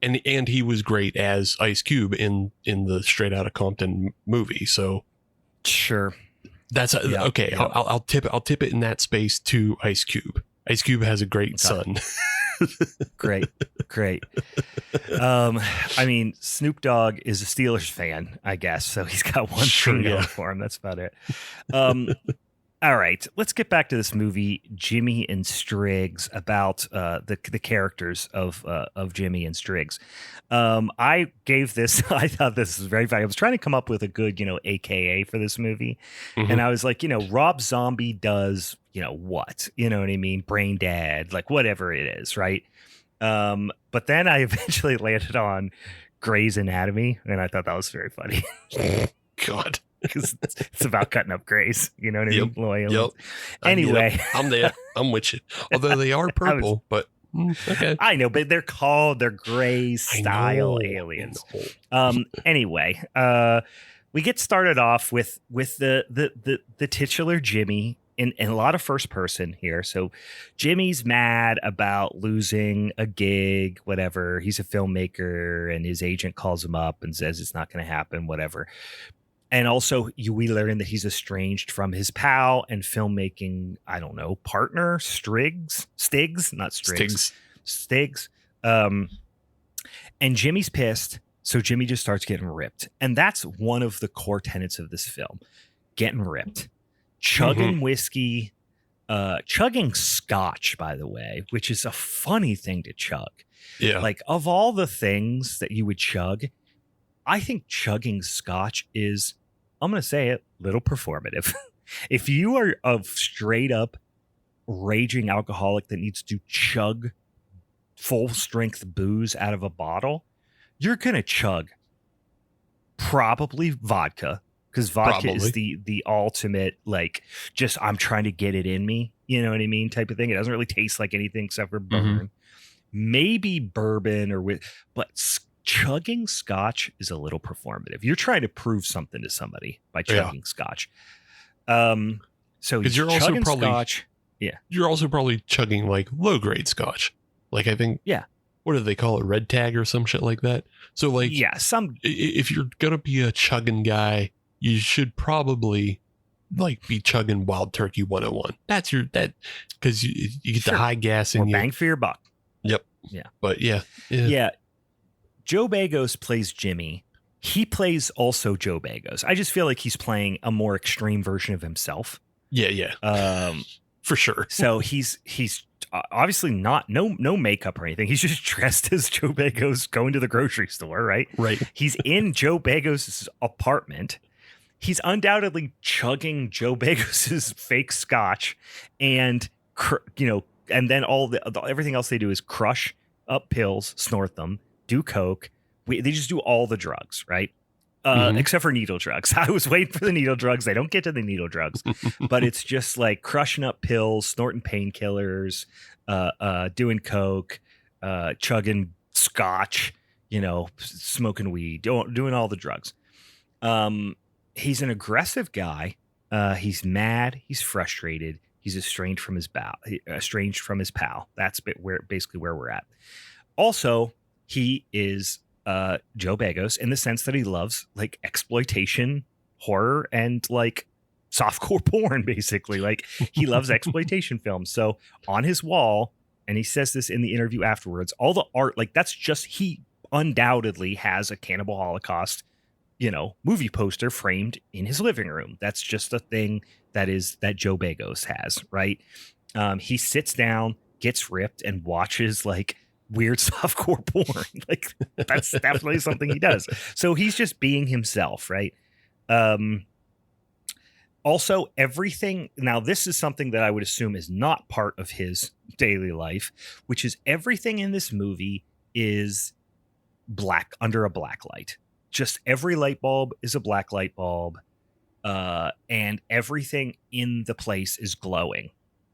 and he was great as Ice Cube in the Straight Outta Compton movie. So, sure, that's okay. Yeah. I'll tip it in that space to Ice Cube. Ice Cube has a great son. Great. I mean, Snoop Dogg is a Steelers fan, I guess, so he's got one thing going for him. That's about it. All right, let's get back to this movie, Jimmy and Stiggs, about the characters of Jimmy and Stiggs. I thought this was very funny. I was trying to come up with a good, AKA for this movie. Mm-hmm. And I was like, Rob Zombie does, what? You know what I mean? Brain Dad, like whatever it is, right? But then I eventually landed on Grey's Anatomy, and I thought that was very funny. God. Because it's about cutting up grays, you know what I mean? Loyal. Yep. Anyway, I'm there. I'm with you. Although they are purple, but okay. I know, but they're gray style aliens. Anyway, we get started off with the titular Jimmy in a lot of first person here. So Jimmy's mad about losing a gig, whatever. He's a filmmaker, and his agent calls him up and says it's not going to happen, whatever. And also, we learn that he's estranged from his pal and filmmaking, I don't know, partner, Stiggs. And Jimmy's pissed, so Jimmy just starts getting ripped. And that's one of the core tenets of this film, getting ripped. Chugging whiskey, chugging scotch, by the way, which is a funny thing to chug. Yeah. Like, of all the things that you would chug, I think chugging scotch is, I'm going to say it, little performative. If you are a straight up raging alcoholic that needs to chug full strength booze out of a bottle, you're going to chug probably vodka, because vodka is the ultimate, like, just I'm trying to get it in me, you know what I mean, type of thing. It doesn't really taste like anything except for burn. Maybe bourbon but chugging scotch is a little performative. You're trying to prove something to somebody by chugging scotch. So you're also probably scotch. Yeah. You're also probably chugging like low grade scotch. Like, I think, what do they call it? Red tag or some shit like that. So like, if you're going to be a chugging guy, you should probably like be chugging Wild Turkey 101. That's because you get the high gas in you. Bang for your buck. Yep. Yeah. But yeah. Joe Begos plays Jimmy. He plays also Joe Begos. I just feel like he's playing a more extreme version of himself. Yeah. For sure. So he's obviously no makeup or anything. He's just dressed as Joe Begos going to the grocery store, right? Right. He's in Joe Begos' apartment. He's undoubtedly chugging Joe Begos' fake scotch, and and then everything else they do is crush up pills, snort them, do coke. They just do all the drugs, right? Except for needle drugs. I was waiting for the needle drugs. They don't get to the needle drugs, but it's just like crushing up pills, snorting painkillers, doing coke, chugging scotch, smoking weed, doing all the drugs. He's an aggressive guy. He's mad. He's frustrated. He's estranged from his pal. That's basically where we're at. Also, he is Joe Begos in the sense that he loves like exploitation, horror, and like softcore porn, basically. Like, he loves exploitation films. So on his wall, and he says this in the interview afterwards, all the art, like, that's just, he undoubtedly has a Cannibal Holocaust, movie poster framed in his living room. That's just a thing that Joe Begos has, right? He sits down, gets ripped, and watches like weird softcore porn. Like, that's definitely something he does. So he's just being himself, right? Also, everything, now this is something that I would assume is not part of his daily life, which is everything in this movie is black, under a black light. Just every light bulb is a black light bulb, and everything in the place is glowing.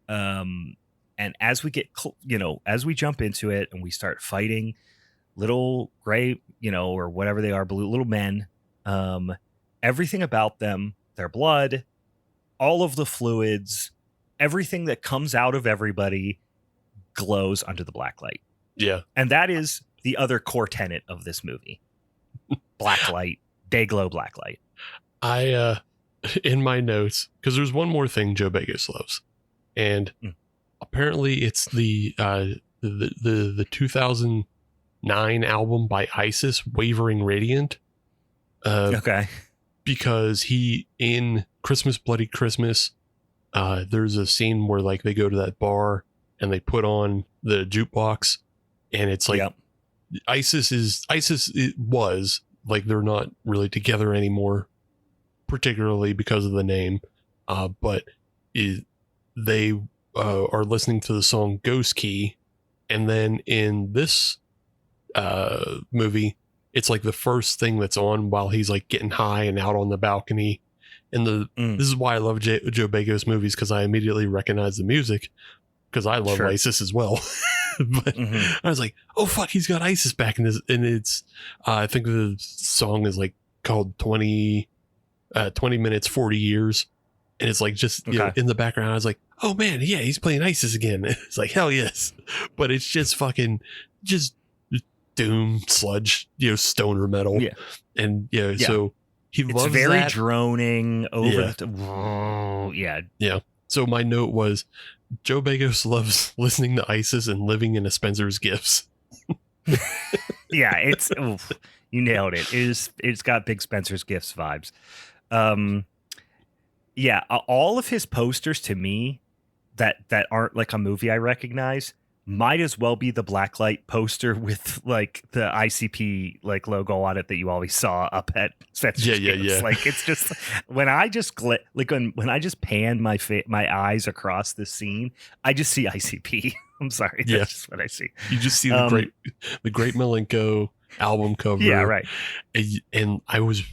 And as we get, as we jump into it and we start fighting little gray, or whatever they are, blue little men, everything about them, their blood, all of the fluids, everything that comes out of everybody glows under the black light. Yeah. And that is the other core tenet of this movie. Black light, day glow black light. I, in my notes, because there's one more thing Joe Begos loves. And apparently it's the the 2009 album by ISIS, Wavering Radiant. Okay. Because he, in Christmas Bloody Christmas, there's a scene where like they go to that bar and they put on the jukebox, and it's like Yep. ISIS it was like, they're not really together anymore, particularly because of the name, but they are listening to the song Ghost Key, and then in this movie, it's like the first thing that's on while he's like getting high and out on the balcony. And this is why I love Joe Begos movies, because I immediately recognize the music, because I love ISIS as well. But I was like, oh fuck, he's got ISIS back in this, and it's I think the song is like called 20 minutes 40 years, and it's like just you know, in the background I was like, oh man, yeah, he's playing ISIS again. It's like, hell yes. But it's just fucking just doom, sludge, you know, stoner metal. And so he loves it's very that. Droning over So my note was, Joe Begos loves listening to ISIS and living in a Spencer's Gifts. It's you nailed it. It's got big Spencer's Gifts vibes. All of his posters to me that aren't like a movie I recognize might as well be the blacklight poster with like the ICP like logo on it that you always saw up at Spencer's Gifts. Like, it's just when I just when I just pan my eyes across the scene, I just see ICP. I'm sorry, that's just what I see. You just see the Great Milenko album cover. Yeah, right. And I was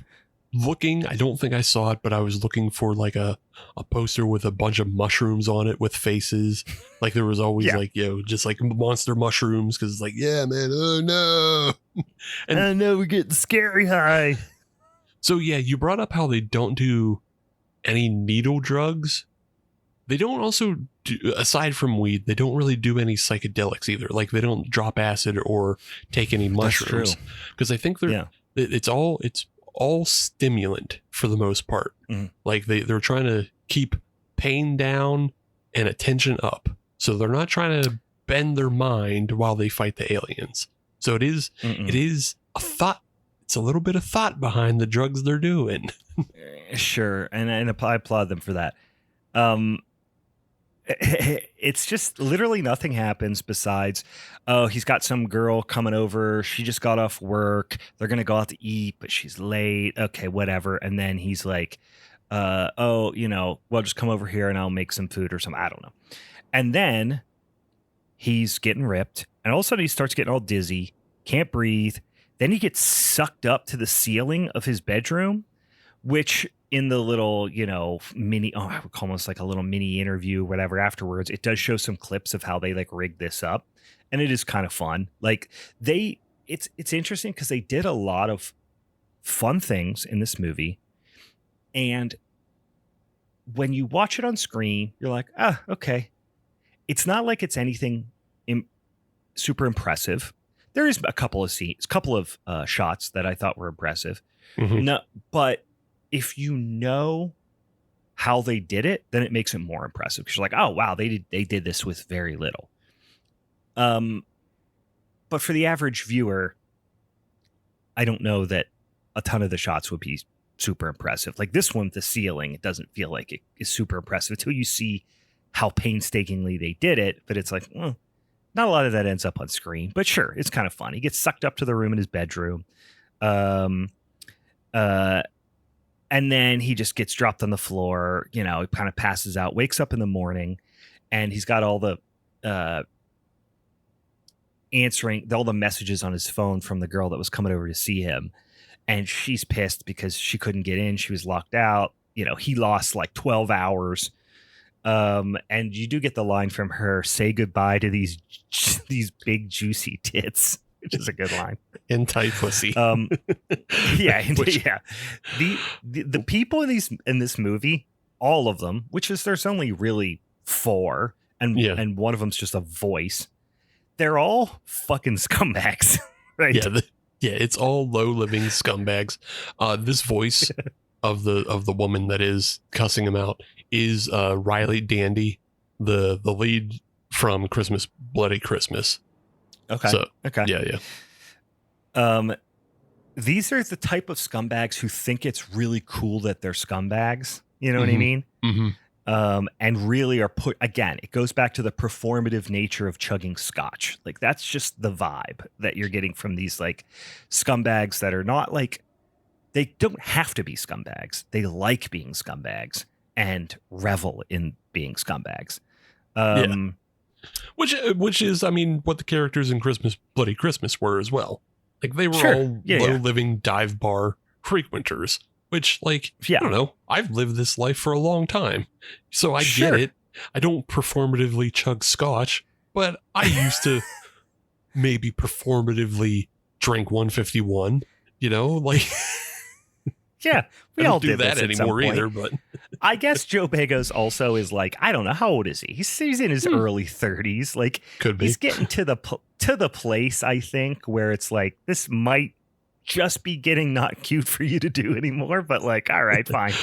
looking, I don't think I saw it, but I was looking for like a poster with a bunch of mushrooms on it with faces. Like there was always like, you know, just like monster mushrooms, because it's like, yeah, man, oh no. And I know, we're getting scary high. So yeah, you brought up how they don't do any needle drugs. They don't also do, aside from weed, they don't really do any psychedelics either. Like they don't drop acid or take any mushrooms, because I think it's all stimulant for the most part. Like they're trying to keep pain down and attention up, so they're not trying to bend their mind while they fight the aliens. So it is a thought. It's a little bit of thought behind the drugs they're doing. Sure, and I applaud them for that. It's just literally nothing happens besides, oh, he's got some girl coming over. She just got off work. They're going to go out to eat, but she's late. Okay, whatever. And then he's like, oh, you know, well, just come over here and I'll make some food or something. I don't know. And then he's getting ripped. And all of a sudden he starts getting all dizzy, can't breathe. Then he gets sucked up to the ceiling of his bedroom, which in the little, you know, I would call almost like a little mini interview, whatever, afterwards, it does show some clips of how they like rigged this up. And it is kind of fun. Like it's interesting because they did a lot of fun things in this movie. And when you watch it on screen, you're like, okay. It's not like it's anything super impressive. There is a couple of shots that I thought were impressive. No, but if you know how they did it, then it makes it more impressive, because you're like, oh wow, they did this with very little. But for the average viewer, I don't know that a ton of the shots would be super impressive. Like this one, the ceiling, it doesn't feel like it is super impressive until you see how painstakingly they did it. But it's like, not a lot of that ends up on screen. But sure, it's kind of fun. He gets sucked up to the room in his bedroom. And then he just gets dropped on the floor, you know, he kind of passes out, wakes up in the morning, and he's got all the answering all the messages on his phone from the girl that was coming over to see him. And she's pissed because she couldn't get in. She was locked out. You know, he lost like 12 hours. And you do get the line from her, say goodbye to these big juicy tits, which is a good line. Anti-pussy. Yeah. The people in this movie, all of them, which is, there's only really 4, and one of them's just a voice. They're all fucking scumbags, right? Yeah, it's all low living scumbags. This voice of the woman that is cussing him out is Riley Dandy, the lead from Christmas, Bloody Christmas. Okay. So, okay. Yeah. These are the type of scumbags who think it's really cool that they're scumbags. You know what I mean? Mm-hmm. And really are put, again, it goes back to the performative nature of chugging scotch. Like, that's just the vibe that you're getting from these like scumbags that are not like, they don't have to be scumbags. They like being scumbags and revel in being scumbags. Which is, I mean, what the characters in Christmas, Bloody Christmas were as well. Like, they were all low-living dive bar frequenters, which, like, I don't know. I've lived this life for a long time, so I get it. I don't performatively chug scotch, but I used to maybe performatively drink 151, you know? Like, yeah, we all do did that anymore either, but... I guess Joe Begos also is like, I don't know, how old is he? He's in his early 30s. Like, could be. He's getting to the place, I think, where it's like, this might just be getting not cute for you to do anymore, but like, all right, fine.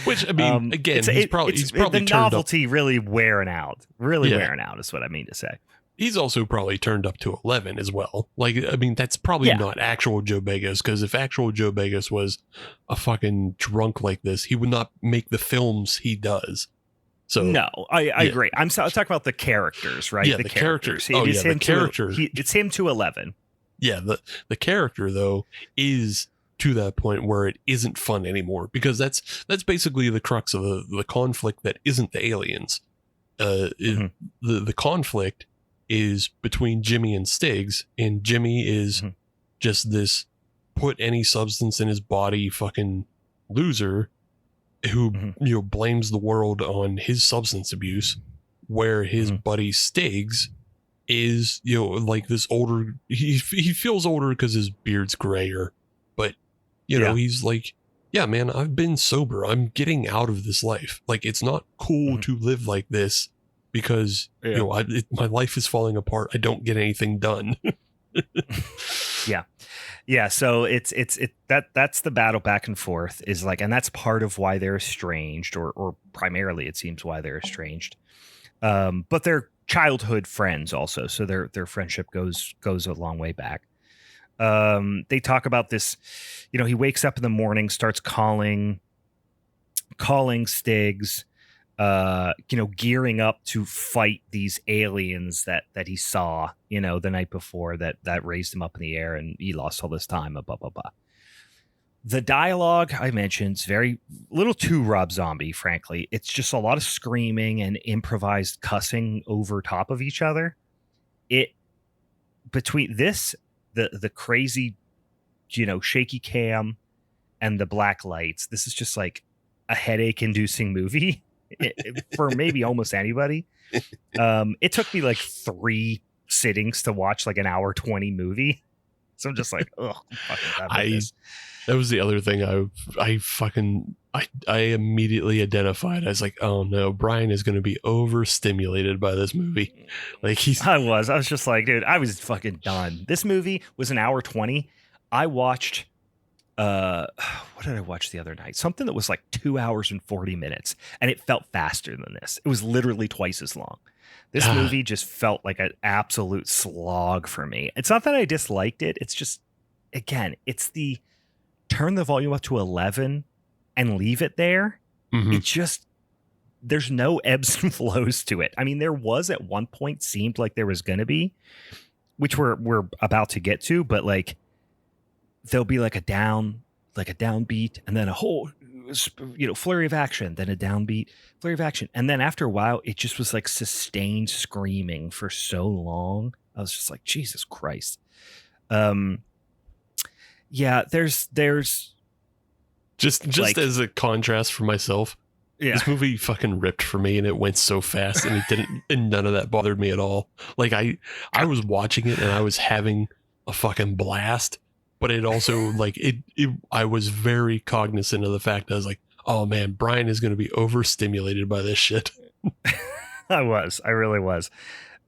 Which, I mean, again, he's probably the novelty really wearing out. Wearing out is what I mean to say. He's also probably turned up to 11 as well. Like, I mean, that's probably not actual Joe Begos, because if actual Joe Begos was a fucking drunk like this, he would not make the films he does. So no, I agree. I'm talking about the characters, right? Yeah, the characters. The character. It's him to 11. Yeah, the character though is to that point where it isn't fun anymore, because that's basically the crux of the conflict that isn't the aliens. The conflict is between Jimmy and Stiggs, and Jimmy is just this put any substance in his body fucking loser who blames the world on his substance abuse, where his buddy Stiggs is like this older, he feels older because his beard's grayer, but he's like, yeah man, I've been sober, I'm getting out of this life, like it's not cool to live like this, because my life is falling apart, I don't get anything done. So that's the battle back and forth, is like, and that's part of why they're estranged, or primarily it seems why they're estranged, but they're childhood friends also, so their friendship goes a long way back. They talk about this, he wakes up in the morning, starts calling Stiggs, gearing up to fight these aliens that he saw, the night before, that raised him up in the air, and he lost all this time, blah, blah, blah. The dialogue I mentioned is very little too Rob Zombie, frankly. It's just a lot of screaming and improvised cussing over top of each other. Between this, the crazy, shaky cam, and the black lights, this is just like a headache-inducing movie. For maybe almost anybody. It took me like 3 sittings to watch like an hour 20 movie, so I'm just like, oh, that was the other thing I immediately identified as, like, oh no, Brian is going to be overstimulated by this movie. Like, I was just like, dude, I was fucking done. This movie was an hour 20. I watched what did I watch the other night? Something that was like 2 hours and 40 minutes, and it felt faster than this. It was literally twice as long. This movie just felt like an absolute slog for me. It's not that I disliked it. It's just, again, it's the turn the volume up to 11 and leave it there. It's just, there's no ebbs and flows to it. I mean, there was at one point, seemed like there was going to be, which we're about to get to, but like, there'll be like a downbeat, and then a whole, flurry of action, then a downbeat, flurry of action. And then after a while, it just was like sustained screaming for so long. I was just like, Jesus Christ. There's just like, as a contrast for myself, this movie fucking ripped for me, and it went so fast, and it didn't, and none of that bothered me at all. Like, I was watching it and I was having a fucking blast. But it also, like, I was very cognizant of the fact that I was like, oh man, Brian is going to be overstimulated by this shit. I really was.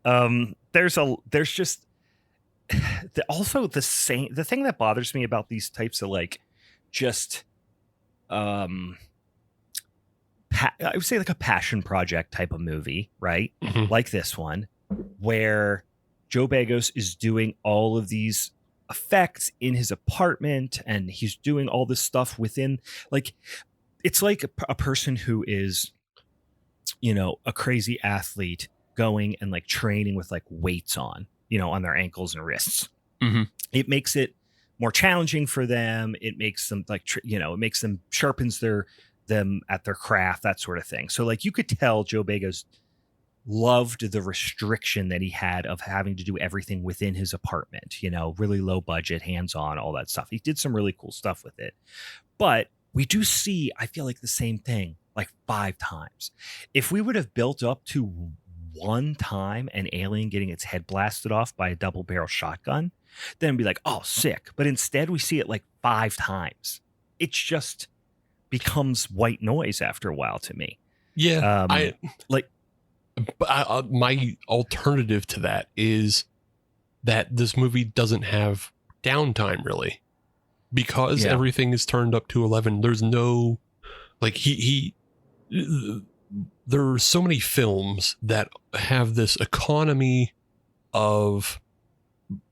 There's just also the thing that bothers me about these types of, like, just, I would say like a passion project type of movie, right? Like this one, where Joe Begos is doing all of these effects in his apartment, and he's doing all this stuff within, like, it's like a person who is, a crazy athlete going and like training with like weights on, on their ankles and wrists. Mm-hmm. It makes it more challenging for them. It makes them like, it makes them sharpens them at their craft, that sort of thing. So like you could tell Joe Begos loved the restriction that he had of having to do everything within his apartment, really low budget, hands-on, all that stuff. He did some really cool stuff with it. But we do see, I feel like, the same thing like 5 times. If we would have built up to one time an alien getting its head blasted off by a double barrel shotgun, then it'd be like, oh, sick. But instead we see it like 5 times. It just becomes white noise after a while to me. Yeah. My alternative to that is that this movie doesn't have downtime really, because everything is turned up to 11. There's no, like, there are so many films that have this economy of,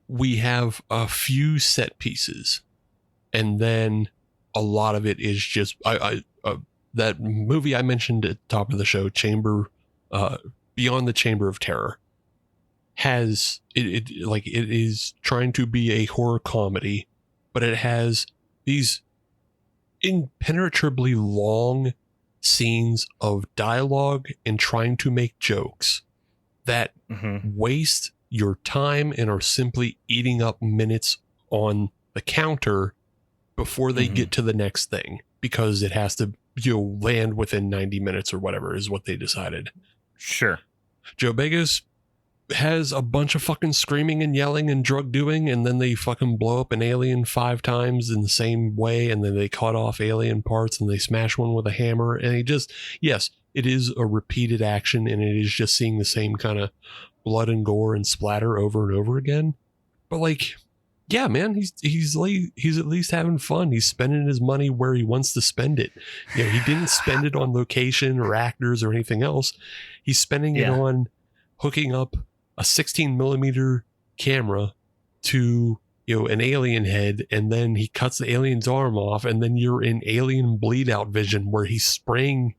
we have a few set pieces and then a lot of it is just, that movie I mentioned at the top of the show, Beyond the Chamber of Terror, has it is trying to be a horror comedy, but it has these impenetrably long scenes of dialogue and trying to make jokes that waste your time and are simply eating up minutes on the counter before they get to the next thing, because it has to land within 90 minutes or whatever is what they decided. Sure. Joe Begos has a bunch of fucking screaming and yelling and drug doing, and then they fucking blow up an alien 5 times in the same way, and then they cut off alien parts and they smash one with a hammer, and yes, it is a repeated action, and it is just seeing the same kind of blood and gore and splatter over and over again. But like, yeah, man, he's at least having fun. He's spending his money where he wants to spend it. He didn't spend it on location or actors or anything else. He's spending it on hooking up a 16 millimeter camera to, an alien head, and then he cuts the alien's arm off, and then you're in alien bleed out vision where he's spraying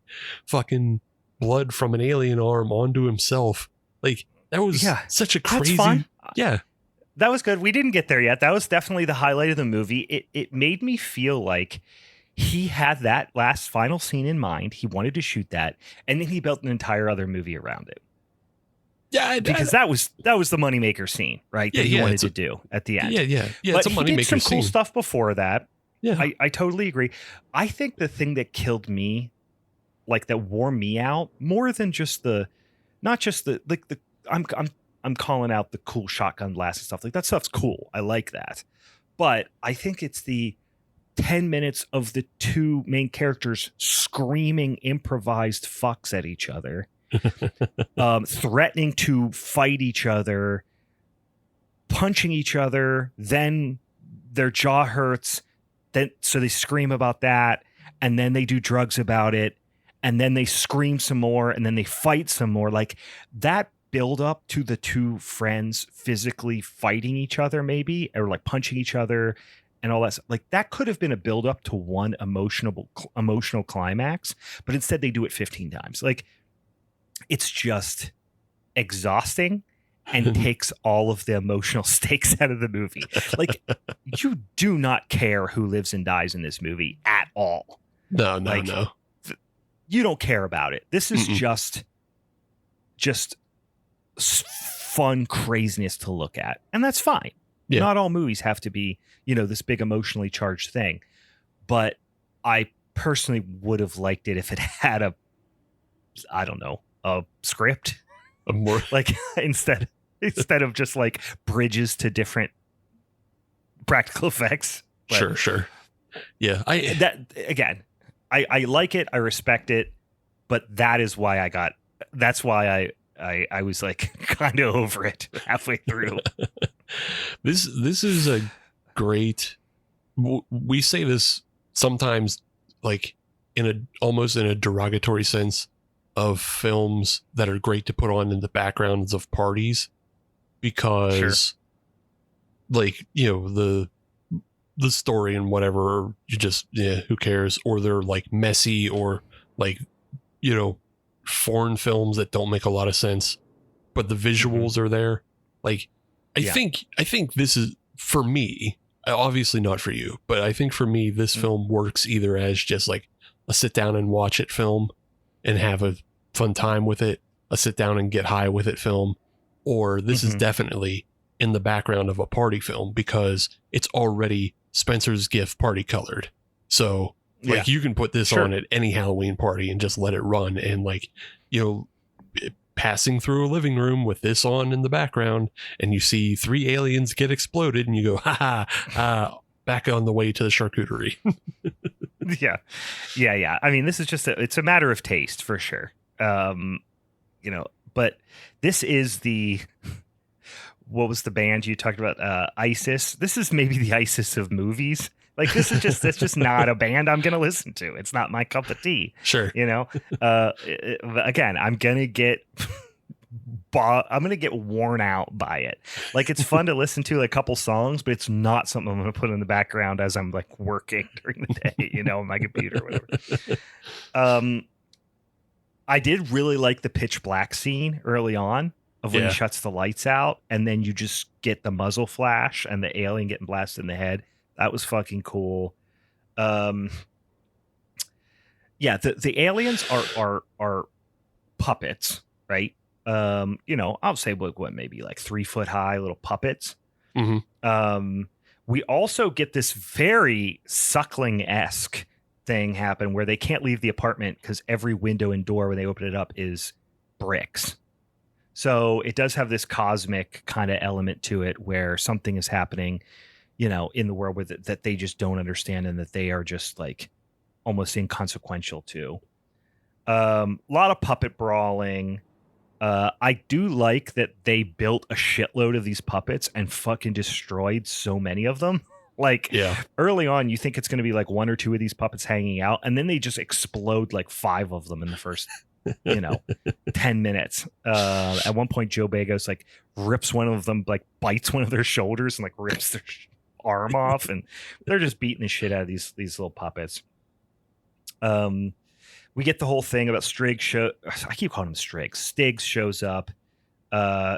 fucking blood from an alien arm onto himself. Like, that was such a crazy. That's fun. Yeah. That was good. We didn't get there yet. That was definitely the highlight of the movie. It made me feel like he had that last final scene in mind. He wanted to shoot that, and then he built an entire other movie around it. Yeah, because that was the moneymaker scene, right? That he wanted to do at the end. Yeah. But it's a moneymaker scene. He did some cool stuff before that. Yeah, I totally agree. I think the thing that killed me, like that wore me out, more than just I'm calling out the cool shotgun blast and stuff. Like, that stuff's cool. I like that. But I think it's the 10 minutes of the 2 main characters screaming improvised fucks at each other, threatening to fight each other, punching each other, then their jaw hurts, so they scream about that, and then they do drugs about it, and then they scream some more, and then they fight some more. Like, that build up to the 2 friends physically fighting each other, maybe, or like punching each other and all that. Like, that could have been a build up to one emotional climax, but instead they do it 15 times. Like, it's just exhausting and takes all of the emotional stakes out of the movie. Like, you do not care who lives and dies in this movie at all. No. You don't care about it. This is just fun craziness to look at, and that's fine. Not all movies have to be, this big emotionally charged thing, but I personally would have liked it if it had a script, a more like instead of just like bridges to different practical effects. But sure. Yeah. I like it. I respect it, but that's why I was like kind of over it halfway through. This is a great, we say this sometimes like almost in a derogatory sense, of films that are great to put on in the backgrounds of parties because like, you know, the story and whatever, you just, who cares? Or they're like messy or like, you know, foreign films that don't make a lot of sense, but the visuals are there. Like, I think this is, for me, obviously not for you, but I think for me, this film works either as just like a sit down and watch it film and have a fun time with it, a sit down and get high with it film, or this is definitely in the background of a party film because it's already Spencer's Gift party colored. So like you can put this on at any Halloween party and just let it run. And like, you know, passing through a living room with this on in the background and you see 3 aliens get exploded and you go, back on the way to the charcuterie. Yeah. I mean, this is just it's a matter of taste for sure. You know, but this is what was the band you talked about? ISIS. This is maybe the ISIS of movies. Like this is just, it's just not a band I'm going to listen to. It's not my cup of tea. Sure. You know, again, I'm going to get worn out by it. Like it's fun to listen to a couple songs, but it's not something I'm going to put in the background as I'm like working during the day, you know, on my computer or whatever. I did really like the pitch black scene early on of when he shuts the lights out and then you just get the muzzle flash and the alien getting blasted in the head. That was fucking cool. The aliens are puppets, right? You know, I'll say what maybe like 3 foot high little puppets. We also get this very Suckling-esque thing happen where they can't leave the apartment because every window and door when they open it up is bricks. So it does have this cosmic kind of element to it where something is happening, you know, in the world with it that they just don't understand and that they are just like almost inconsequential to. A lot of puppet brawling. I do like that they built a shitload of these puppets and fucking destroyed so many of them. Like early on, you think it's going to be like 1 or 2 of these puppets hanging out, and then they just explode like 5 of them in the first, 10 minutes. At one point, Joe Begos like rips one of them, like bites one of their shoulders and like rips their arm off, and they're just beating the shit out of these little puppets. We get the whole thing about Stiggs. I keep calling him Stiggs. Stiggs shows up,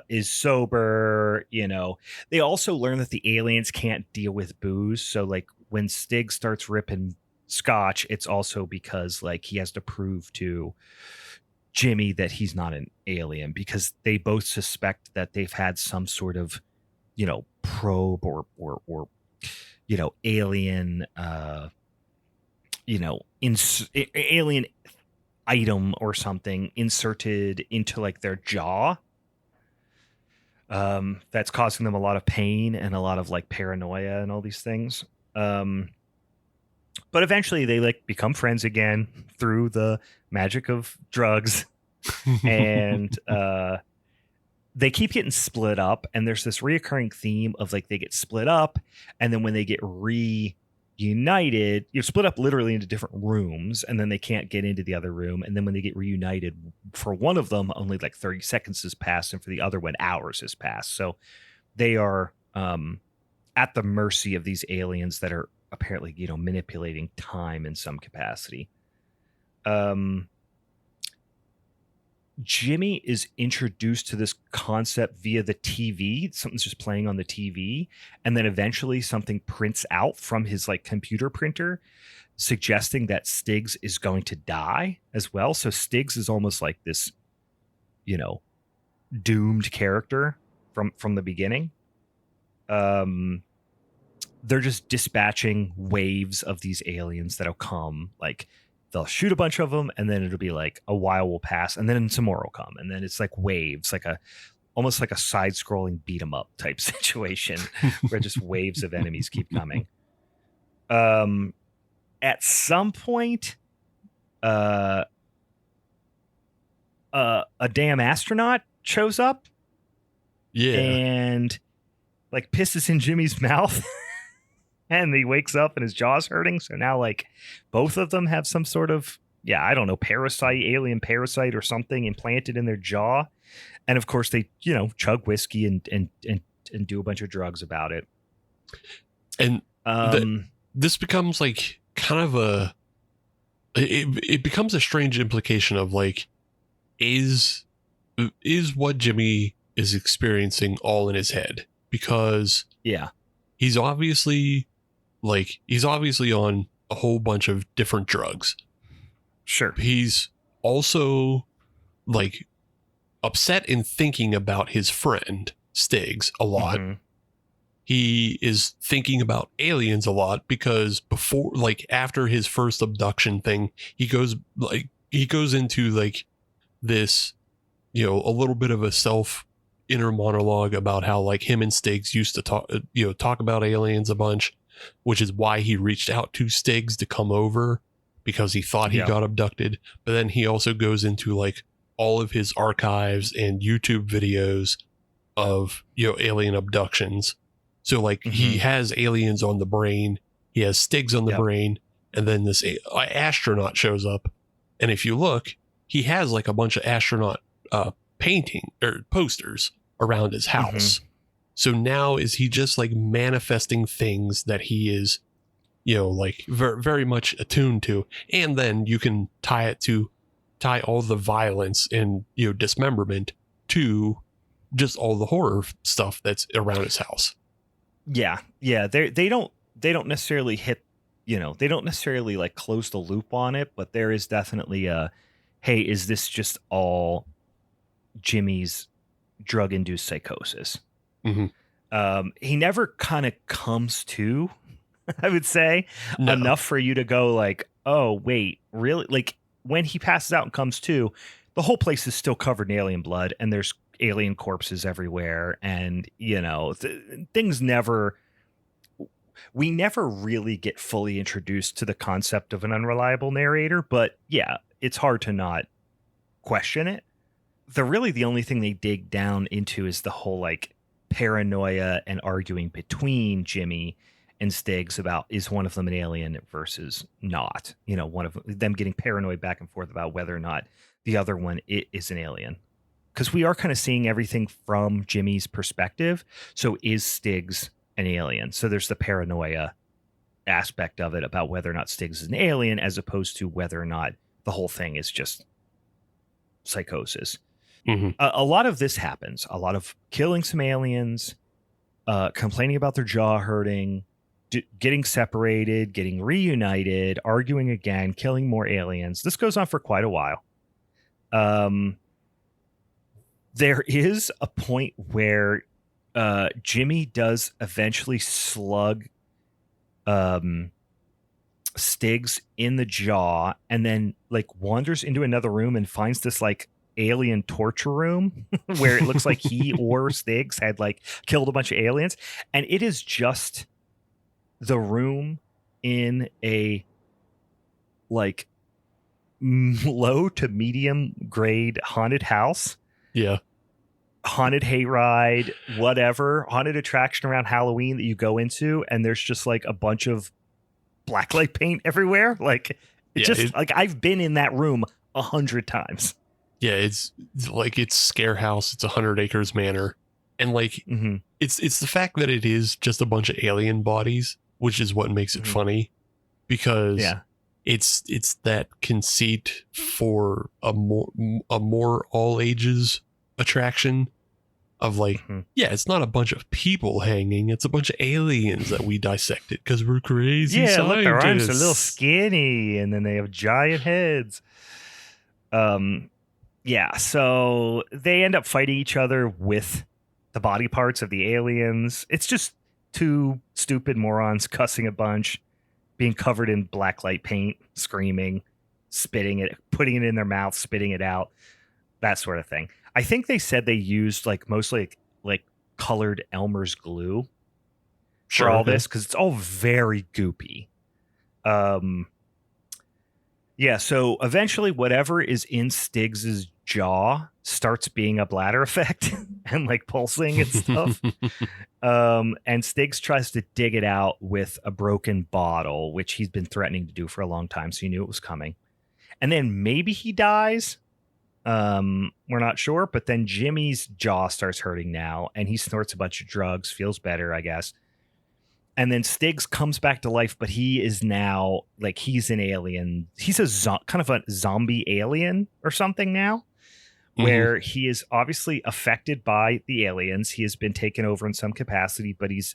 is sober. You know, they also learn that the aliens can't deal with booze. So like when Stiggs starts ripping scotch, it's also because like he has to prove to Jimmy that he's not an alien because they both suspect that they've had some sort of, probe or alien, alien item or something inserted into like their jaw. That's causing them a lot of pain and a lot of like paranoia and all these things. But eventually they like become friends again through the magic of drugs. And they keep getting split up, and there's this reoccurring theme of like they get split up, and then when they get reunited, you're split up literally into different rooms, and then they can't get into the other room, and then when they get reunited, for one of them only like 30 seconds has passed, and for the other one hours has passed. So they are at the mercy of these aliens that are apparently manipulating time in some capacity. Jimmy is introduced to this concept via the TV. Something's just playing on the TV. And then eventually something prints out from his like computer printer suggesting that Stiggs is going to die as well. So Stiggs is almost like this, doomed character from the beginning. They're just dispatching waves of these aliens that'll come, like they'll shoot a bunch of them, and then it'll be like a while will pass, and then some more will come, and then it's like waves, like almost like a side-scrolling beat 'em up type situation where just waves of enemies keep coming. At some point, a damn astronaut shows up, and like pisses in Jimmy's mouth. And he wakes up and his jaw's hurting. So now like both of them have some sort of, I don't know, alien parasite or something implanted in their jaw. And of course they, chug whiskey and do a bunch of drugs about it. And this becomes like kind of it becomes a strange implication of like, is what Jimmy is experiencing all in his head? Because he's obviously on a whole bunch of different drugs. Sure. He's also like upset and thinking about his friend Stiggs a lot. Mm-hmm. He is thinking about aliens a lot because after his first abduction thing, he goes into like this, a little bit of a inner monologue about how like him and Stiggs used to talk about aliens a bunch, which is why he reached out to Stiggs to come over, because he thought he got abducted. But then he also goes into like all of his archives and YouTube videos of, alien abductions. So like he has aliens on the brain, he has Stiggs on the brain, and then this astronaut shows up. And if you look, he has like a bunch of astronaut painting or posters around his house. So now is he just like manifesting things that he is, like very much attuned to? And then you can tie all the violence and, dismemberment to just all the horror stuff that's around his house. Yeah. They don't necessarily hit, they don't necessarily like close the loop on it, but there is definitely hey, is this just all Jimmy's drug-induced psychosis? He never kind of comes to, I would say, enough for you to go like, oh, wait, really? Like when he passes out and comes to, the whole place is still covered in alien blood and there's alien corpses everywhere. And, we never really get fully introduced to the concept of an unreliable narrator, but yeah, it's hard to not question it. The only thing they dig down into is the whole like paranoia and arguing between Jimmy and Stiggs about, is one of them an alien versus not, one of them getting paranoid back and forth about whether or not the other one is an alien. Because we are kind of seeing everything from Jimmy's perspective. So is Stiggs an alien? So there's the paranoia aspect of it about whether or not Stiggs is an alien, as opposed to whether or not the whole thing is just psychosis. A lot of this happens. A lot of killing some aliens, complaining about their jaw hurting, getting separated, getting reunited, arguing again, killing more aliens. This goes on for quite a while. There is a point where Jimmy does eventually slug Stiggs in the jaw, and then like wanders into another room and finds this like alien torture room where it looks like he or Stiggs had like killed a bunch of aliens, and it is just the room in a like low to medium grade haunted house. Haunted hayride, whatever, haunted attraction around Halloween that you go into, and there's just like a bunch of blacklight paint everywhere. Like like I've been in that room 100 times. Yeah, it's like it's Scare House. It's 100 Acres Manor, and like it's the fact that it is just a bunch of alien bodies, which is what makes it funny, because it's that conceit for a more all ages attraction of like, it's not a bunch of people hanging, it's a bunch of aliens that we dissected because we're crazy scientists. Look, their arms are a little skinny and then they have giant heads. So they end up fighting each other with the body parts of the aliens. It's just two stupid morons cussing a bunch, being covered in blacklight paint, screaming, spitting it, putting it in their mouth, spitting it out, that sort of thing. I think they said they used like mostly like colored Elmer's glue for all this, because it's all very goopy. So eventually whatever is in Stiggs's jaw starts being a bladder effect and like pulsing and stuff. And Stiggs tries to dig it out with a broken bottle, which he's been threatening to do for a long time, so he knew it was coming. And then maybe he dies. We're not sure. But then Jimmy's jaw starts hurting now, and he snorts a bunch of drugs, feels better, I guess. And then Stiggs comes back to life, but he is now like he's an alien. He's a kind of a zombie alien or something now, where he is obviously affected by the aliens. He has been taken over in some capacity, but he's,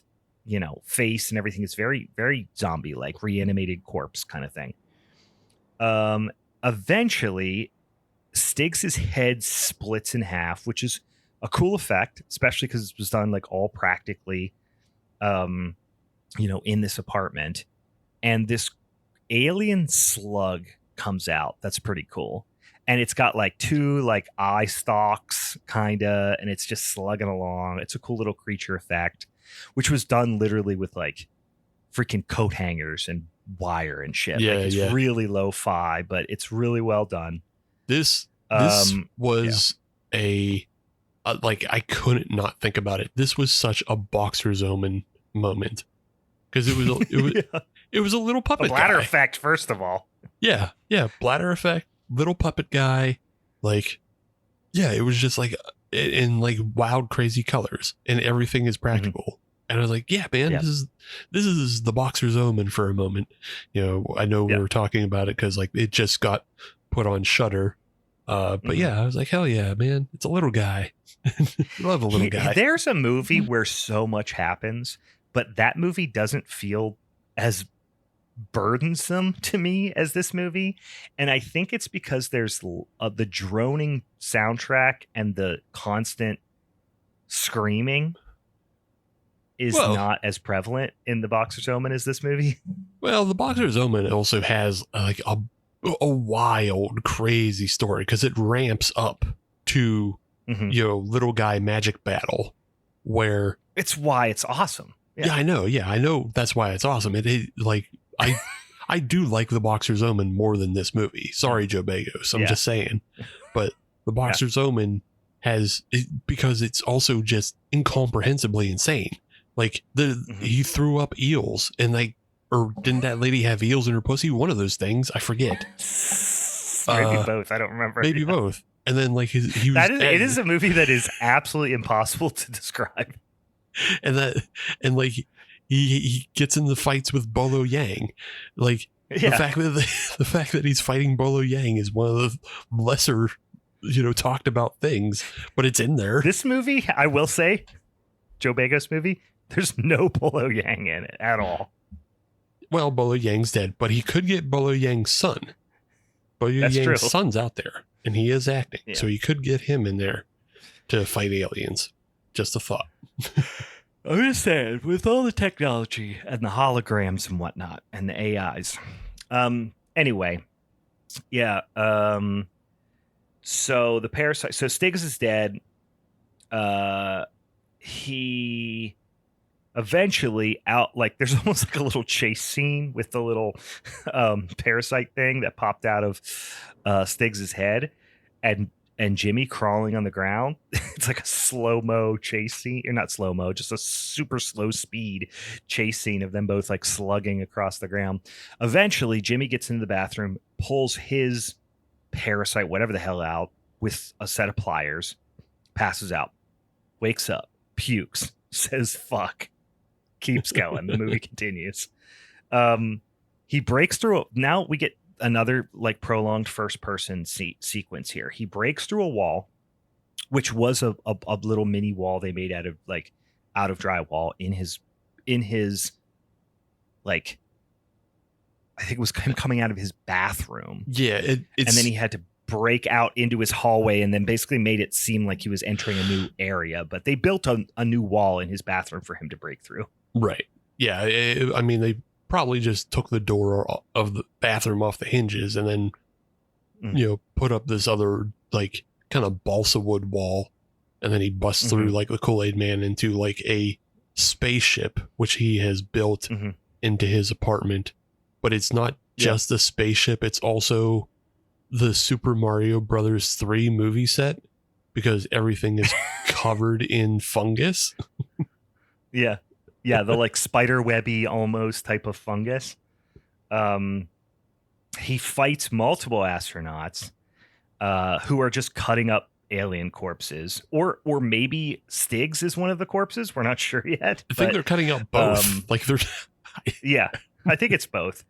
face and everything is very, very zombie like, reanimated corpse kind of thing. Eventually, Stiggs' head splits in half, which is a cool effect, especially because it was done like all practically. In this apartment, and this alien slug comes out. That's pretty cool. And it's got like two like eye stalks kinda, and it's just slugging along. It's a cool little creature effect, which was done literally with like freaking coat hangers and wire and shit. Yeah, like, it's really lo-fi, but it's really well done. This was I couldn't not think about it. This was such a Boxer's Omen moment. Because it was a little puppet guy. Bladder guy. effect, first of all. Yeah, bladder effect, little puppet guy. Like, yeah, it was just like in like wild, crazy colors, and everything is practical. And I was like, yeah, man, this is the Boxer's Omen for a moment. I know we were talking about it because like it just got put on Shudder. But yeah, I was like, hell yeah, man, it's a little guy. Love a little guy. There's a movie where so much happens, but that movie doesn't feel as burdensome to me as this movie. And I think it's because there's the droning soundtrack and the constant screaming is not as prevalent in the Boxer's Omen as this movie. Well, the Boxer's Omen also has like a wild, crazy story because it ramps up to, little guy magic battle where it's why it's awesome. Yeah, I know. That's why it's awesome. I do like the Boxer's Omen more than this movie. Sorry, Joe Begos. I'm just saying. But the Boxer's Omen because it's also just incomprehensibly insane. Like he threw up eels and or didn't that lady have eels in her pussy? One of those things. I forget. Maybe both. I don't remember. Maybe both. And then like it is a movie that is absolutely impossible to describe. And he gets in the fights with Bolo Yang. Like the fact that he's fighting Bolo Yang is one of the lesser, talked about things, but it's in there. This movie, I will say, Joe Begos movie, there's no Bolo Yang in it at all. Well, Bolo Yang's dead, but he could get Bolo Yang's son. Bolo Yang's son's out there, and he is acting, so he could get him in there to fight aliens. Just a thought. I'm just saying, with all the technology and the holograms and whatnot and the AIs. Anyway, so the parasite. So Stiggs is dead. He eventually there's almost like a little chase scene with the little parasite thing that popped out of Stiggs's head, and Jimmy crawling on the ground. It's like a slow-mo chase scene. Or not slow-mo, just a super slow speed chase scene of them both like slugging across the ground. Eventually, Jimmy gets into the bathroom, pulls his parasite, whatever the hell, out with a set of pliers, passes out, wakes up, pukes, says fuck, keeps going. The movie continues. He breaks through. Now we get another like prolonged first person sequence here. He breaks through a wall, which was a little mini wall they made out of drywall in his like, I think it was him coming out of his bathroom. Yeah. And then he had to break out into his hallway and then basically made it seem like he was entering a new area, but they built a new wall in his bathroom for him to break through. Right. Yeah. I mean, they probably just took the door of the bathroom off the hinges and then, put up this other like kind of balsa wood wall. And then he busts through like the Kool-Aid Man into like a spaceship, which he has built into his apartment. But it's not just the spaceship. It's also the Super Mario Brothers 3 movie set because everything is covered in fungus. Yeah. Yeah, the like spider webby almost type of fungus. he fights multiple astronauts who are just cutting up alien corpses, or maybe Stiggs is one of the corpses. We're not sure yet. I think they're cutting out both. Like they're yeah, I think it's both.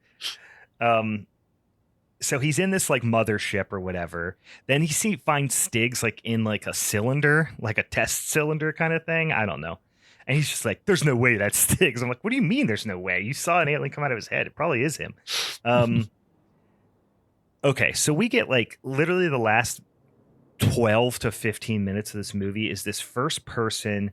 So he's in this like mothership or whatever. Then he finds Stiggs like in like a cylinder, like a test cylinder kind of thing. I don't know. And he's just like, there's no way that's Stiggs. I'm like, what do you mean there's no way? You saw an alien come out of his head. It probably is him. Okay, so we get like literally the last 12 to 15 minutes of this movie is this first person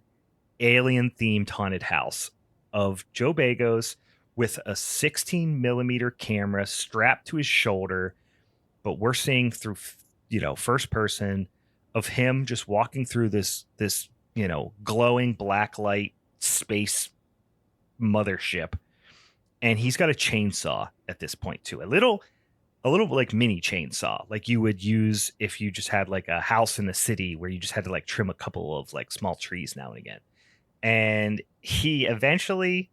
alien themed haunted house of Joe Begos with a 16 millimeter camera strapped to his shoulder. But we're seeing through, first person of him just walking through this, glowing black light space mothership. And he's got a chainsaw at this point too. A little like mini chainsaw, like you would use if you just had like a house in the city where you just had to like trim a couple of like small trees now and again. And he eventually,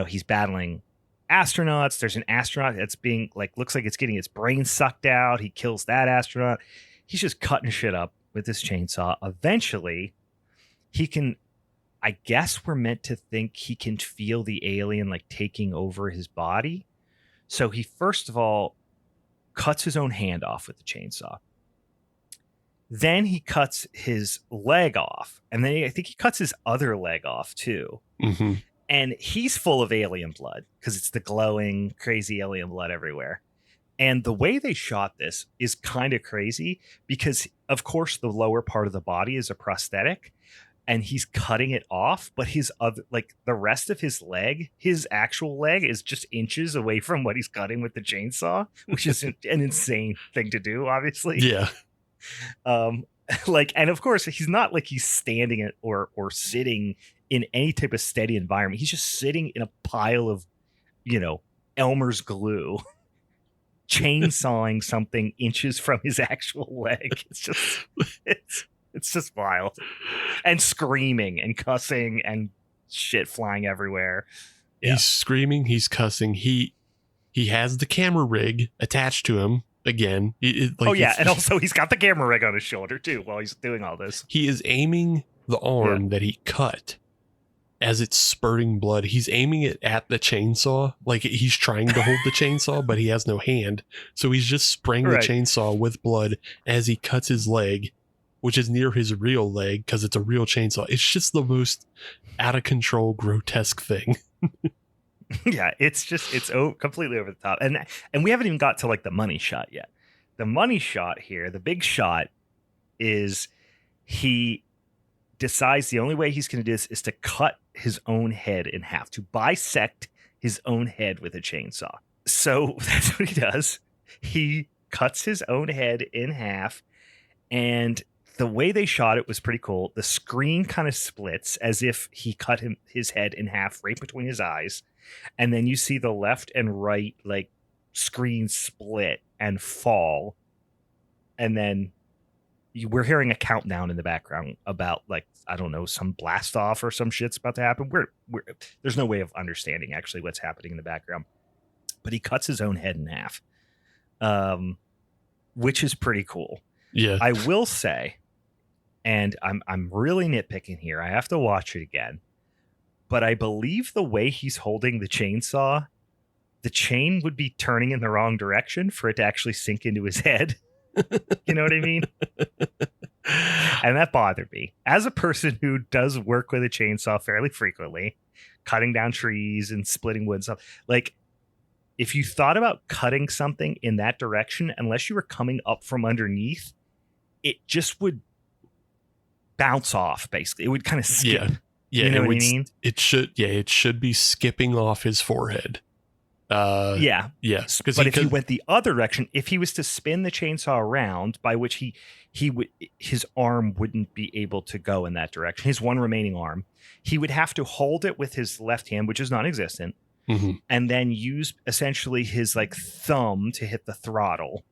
he's battling astronauts. There's an astronaut that's being like, looks like it's getting its brain sucked out. He kills that astronaut. He's just cutting shit up with this chainsaw. Eventually he can, I guess we're meant to think he can feel the alien like taking over his body. So he first of all cuts his own hand off with the chainsaw. Then he cuts his leg off. And then I think he cuts his other leg off too. Mm-hmm. And he's full of alien blood because it's the glowing, crazy alien blood everywhere. And the way they shot this is kind of crazy because, of course, the lower part of the body is a prosthetic and he's cutting it off. But his other, like the rest of his leg, his actual leg is just inches away from what he's cutting with the chainsaw, which is an insane thing to do, obviously. Yeah. And of course, he's not like he's standing or sitting in any type of steady environment. He's just sitting in a pile of, Elmer's glue, chainsawing something inches from his actual leg. It's just wild. And screaming and cussing and shit flying everywhere. Yeah. He's screaming, he's cussing. He has the camera rig attached to him again. And also he's got the camera rig on his shoulder too while he's doing all this. He is aiming the arm that he cut as it's spurting blood. He's aiming it at the chainsaw, like he's trying to hold the chainsaw, but he has no hand. So he's just spraying the chainsaw with blood as he cuts his leg, which is near his real leg because it's a real chainsaw. It's just the most out of control, grotesque thing. Yeah, it's completely over the top. And we haven't even got to like the money shot yet. The money shot here, the big shot, is he decides the only way he's going to do this is to cut his own head in half, to bisect his own head with a chainsaw. So that's what he does. He cuts his own head in half, and the way they shot it was pretty cool. The screen kind of splits as if he cut his head in half right between his eyes. And then you see the left and right like screen split and fall. And then we're hearing a countdown in the background about like, I don't know, some blast off or some shit's about to happen. There's no way of understanding actually what's happening in the background. But he cuts his own head in half, which is pretty cool. Yeah, I will say, and I'm really nitpicking here. I have to watch it again. But I believe the way he's holding the chainsaw, the chain would be turning in the wrong direction for it to actually sink into his head. You know what I mean? And that bothered me. As a person who does work with a chainsaw fairly frequently, cutting down trees and splitting wood and stuff, like if you thought about cutting something in that direction, unless you were coming up from underneath, it just would bounce off, basically. It would kind of skip. Yeah, you know what I mean? It should be skipping off his forehead. Yeah. But if you went the other direction, if he was to spin the chainsaw around, by which his arm wouldn't be able to go in that direction, his one remaining arm, he would have to hold it with his left hand, which is non-existent, and then use essentially his like thumb to hit the throttle,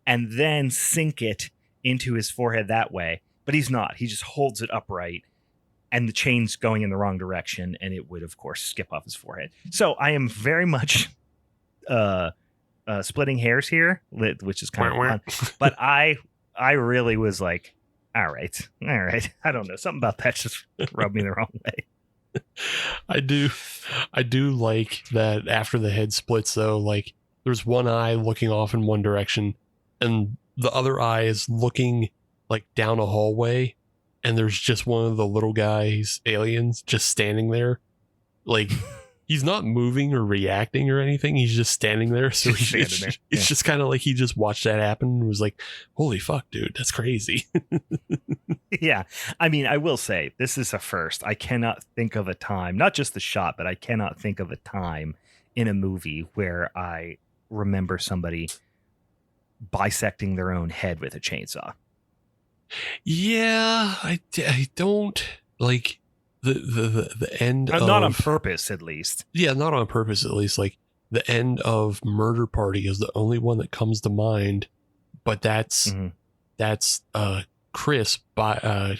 and then sink it into his forehead that way. But he's not. He just holds it upright. And the chain's going in the wrong direction, and it would, of course, skip off his forehead. So I am very much splitting hairs here, which is kind of fun. But I really was like, all right. I don't know. Something about that just rubbed me the wrong way. I do like that after the head splits though, like there's one eye looking off in one direction and the other eye is looking like down a hallway and there's just one of the little guys, aliens, just standing there. Like he's not moving or reacting or anything. He's just standing there. So it's just kind of like he just watched that happen and was like, holy fuck, dude, that's crazy. Yeah. I mean, I will say this is a first. I cannot think of a time, not just the shot, but I cannot think of a time in a movie where I remember somebody bisecting their own head with a chainsaw. Yeah, I don't like the end of, not on purpose, at least. Yeah, not on purpose, at least. Like the end of Murder Party is the only one that comes to mind, but that's Chris bisecting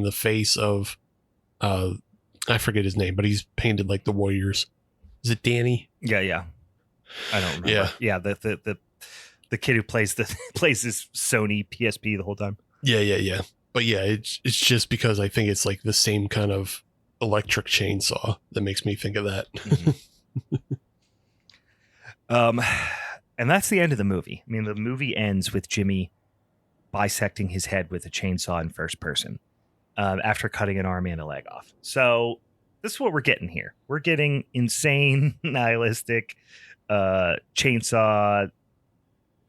the face of I forget his name, but he's painted like the Warriors. Is it Danny? Yeah. I don't remember. Yeah, the kid who plays his Sony PSP the whole time. Yeah. But yeah, it's just because I think it's like the same kind of electric chainsaw that makes me think of that. And that's the end of the movie. I mean, the movie ends with Jimmy bisecting his head with a chainsaw in first person after cutting an arm and a leg off. So this is what we're getting here. We're getting insane, nihilistic chainsaw,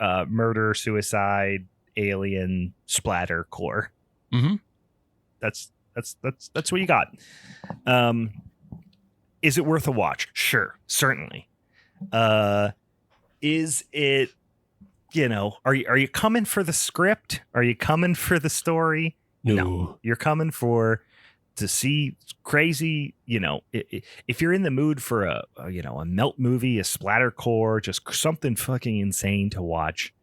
murder, suicide, alien splatter core. Mm-hmm. That's what you got. Is it worth a watch? Sure, certainly. Is it, are you coming for the script? Are you coming for the story? No. You're coming to see crazy, if you're in the mood for a melt movie, a splatter core, just something fucking insane to watch,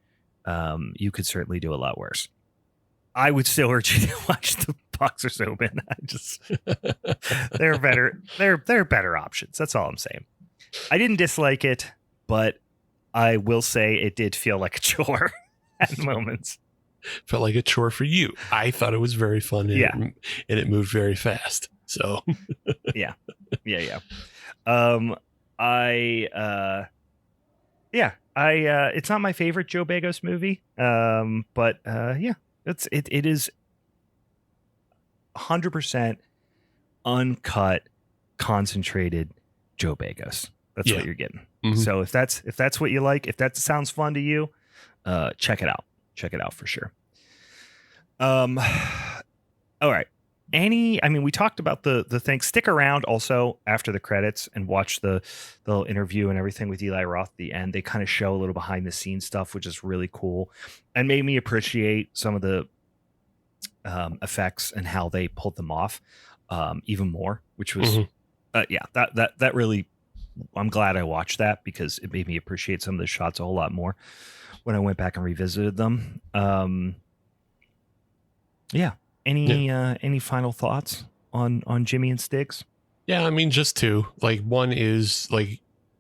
you could certainly do a lot worse. I would still urge you to watch The Boxer's Open. They're better. They're better options. That's all I'm saying. I didn't dislike it, but I will say it did feel like a chore at moments. Felt like a chore for you. I thought it was very fun. And it moved very fast. So yeah. It's not my favorite Joe Begos movie. But it is 100% uncut, concentrated Joe Begos. That's what you're getting. Mm-hmm. So if that's what you like, if that sounds fun to you, check it out. Check it out for sure. All right. We talked about the thing. Stick around also after the credits and watch the little interview and everything with Eli Roth at the end. They kind of show a little behind the scenes stuff, which is really cool and made me appreciate some of the effects and how they pulled them off even more, which was, that really, I'm glad I watched that because it made me appreciate some of the shots a whole lot more when I went back and revisited them. Any final thoughts on Jimmy and Stiggs? Yeah, I mean, just two. Like, one is like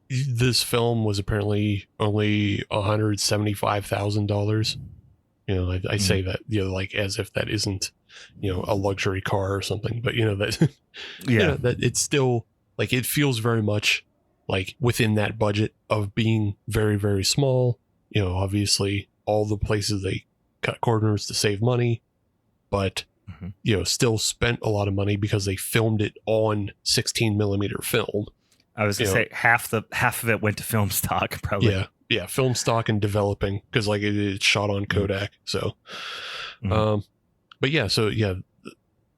this film was apparently only $175,000. I say that like as if that isn't a luxury car or something, but that that it's still like it feels very much like within that budget of being very, very small. Obviously all the places they cut corners to save money, but still spent a lot of money because they filmed it on 16 millimeter film. I was gonna say half of it went to film stock, probably. Yeah, film stock and developing because like it's shot on Kodak. So, but yeah,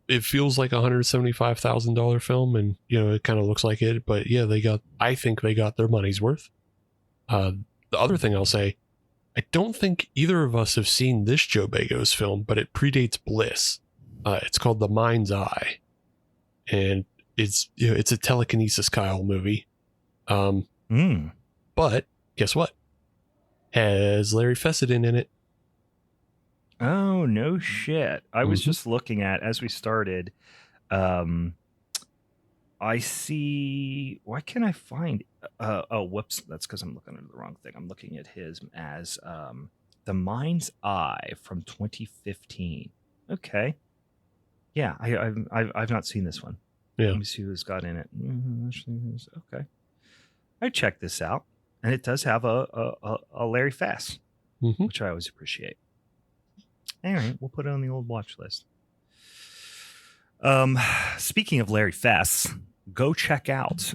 it feels like $175,000 film, and it kind of looks like it. But yeah, I think they got their money's worth. The other thing I'll say, I don't think either of us have seen this Joe Begos film, but it predates Bliss. It's called The Mind's Eye, and it's a telekinesis Kyle movie. But guess what? Has Larry Fessenden in it. Oh, no shit. I was just looking at, as we started, I see. Why can't I find? Oh, whoops. That's because I'm looking at the wrong thing. I'm looking at his as The Mind's Eye from 2015. Okay. Yeah, I've not seen this one. Yeah. Let me see who's got in it. Okay. I checked this out, and it does have a Larry Fess, which I always appreciate. All right, we'll put it on the old watch list. Speaking of Larry Fess, go check out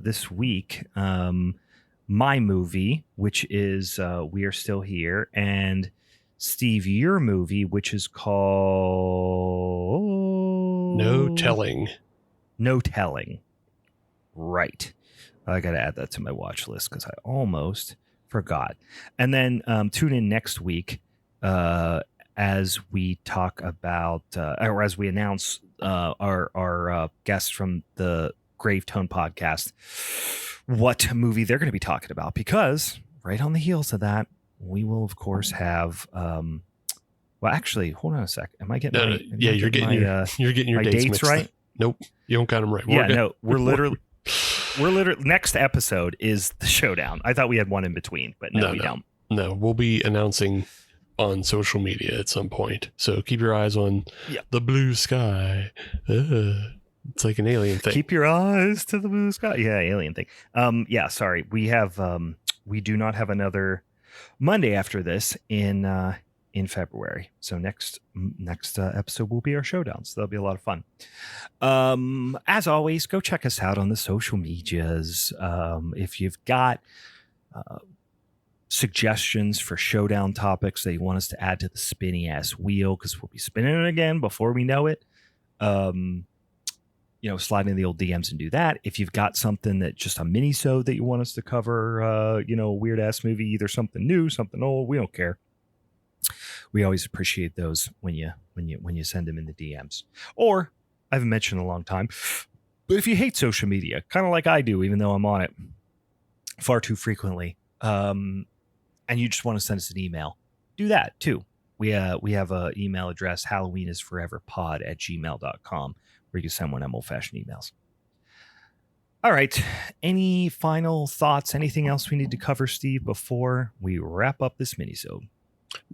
this week my movie, which is We Are Still Here, and Steve, your movie, which is called No Telling. No Telling. Right. I got to add that to my watch list because I almost forgot. And then tune in next week as we talk about, or as we announce our guests from the Gravetone podcast, what movie they're going to be talking about. Because right on the heels of that, we will, of course, have. Well, actually, hold on a sec. Am I getting? You're getting your dates right. Nope, you don't got them right. We're literally next episode is the showdown. I thought we had one in between, but no, we don't. No, we'll be announcing on social media at some point. So keep your eyes on the blue sky. It's like an alien thing. Keep your eyes to the blue sky. Yeah, alien thing. Sorry. We do not have another Monday after this in February. So next episode will be our showdown. So that'll be a lot of fun. As always, go check us out on the social medias. If you've got suggestions for showdown topics that you want us to add to the spinny ass wheel, because we'll be spinning it again before we know it. Slide in the old DMs and do that. If you've got something that just a minisode that you want us to cover, weird ass movie, either something new, something old, we don't care. We always appreciate those when you send them in the DMs. Or I haven't mentioned in a long time, but if you hate social media, kind of like I do, even though I'm on it far too frequently, and you just want to send us an email, do that too. We have an email address, halloweenisforeverpod@gmail.com, where you can send one of them old-fashioned emails. All right. Any final thoughts? Anything else we need to cover, Steve, before we wrap up this minisode?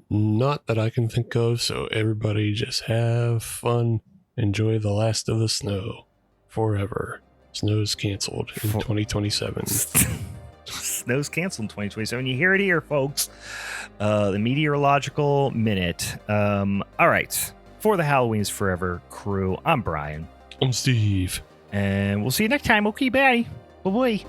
Not that I can think of. So everybody just have fun. Enjoy the last of the snow forever. Snow's canceled in 2027. Snow's canceled in 2027. You hear it here, folks. The Meteorological Minute. All right. For the Halloween is Forever crew, I'm Brian. I'm Steve. And we'll see you next time. Okay, bye. Bye-bye.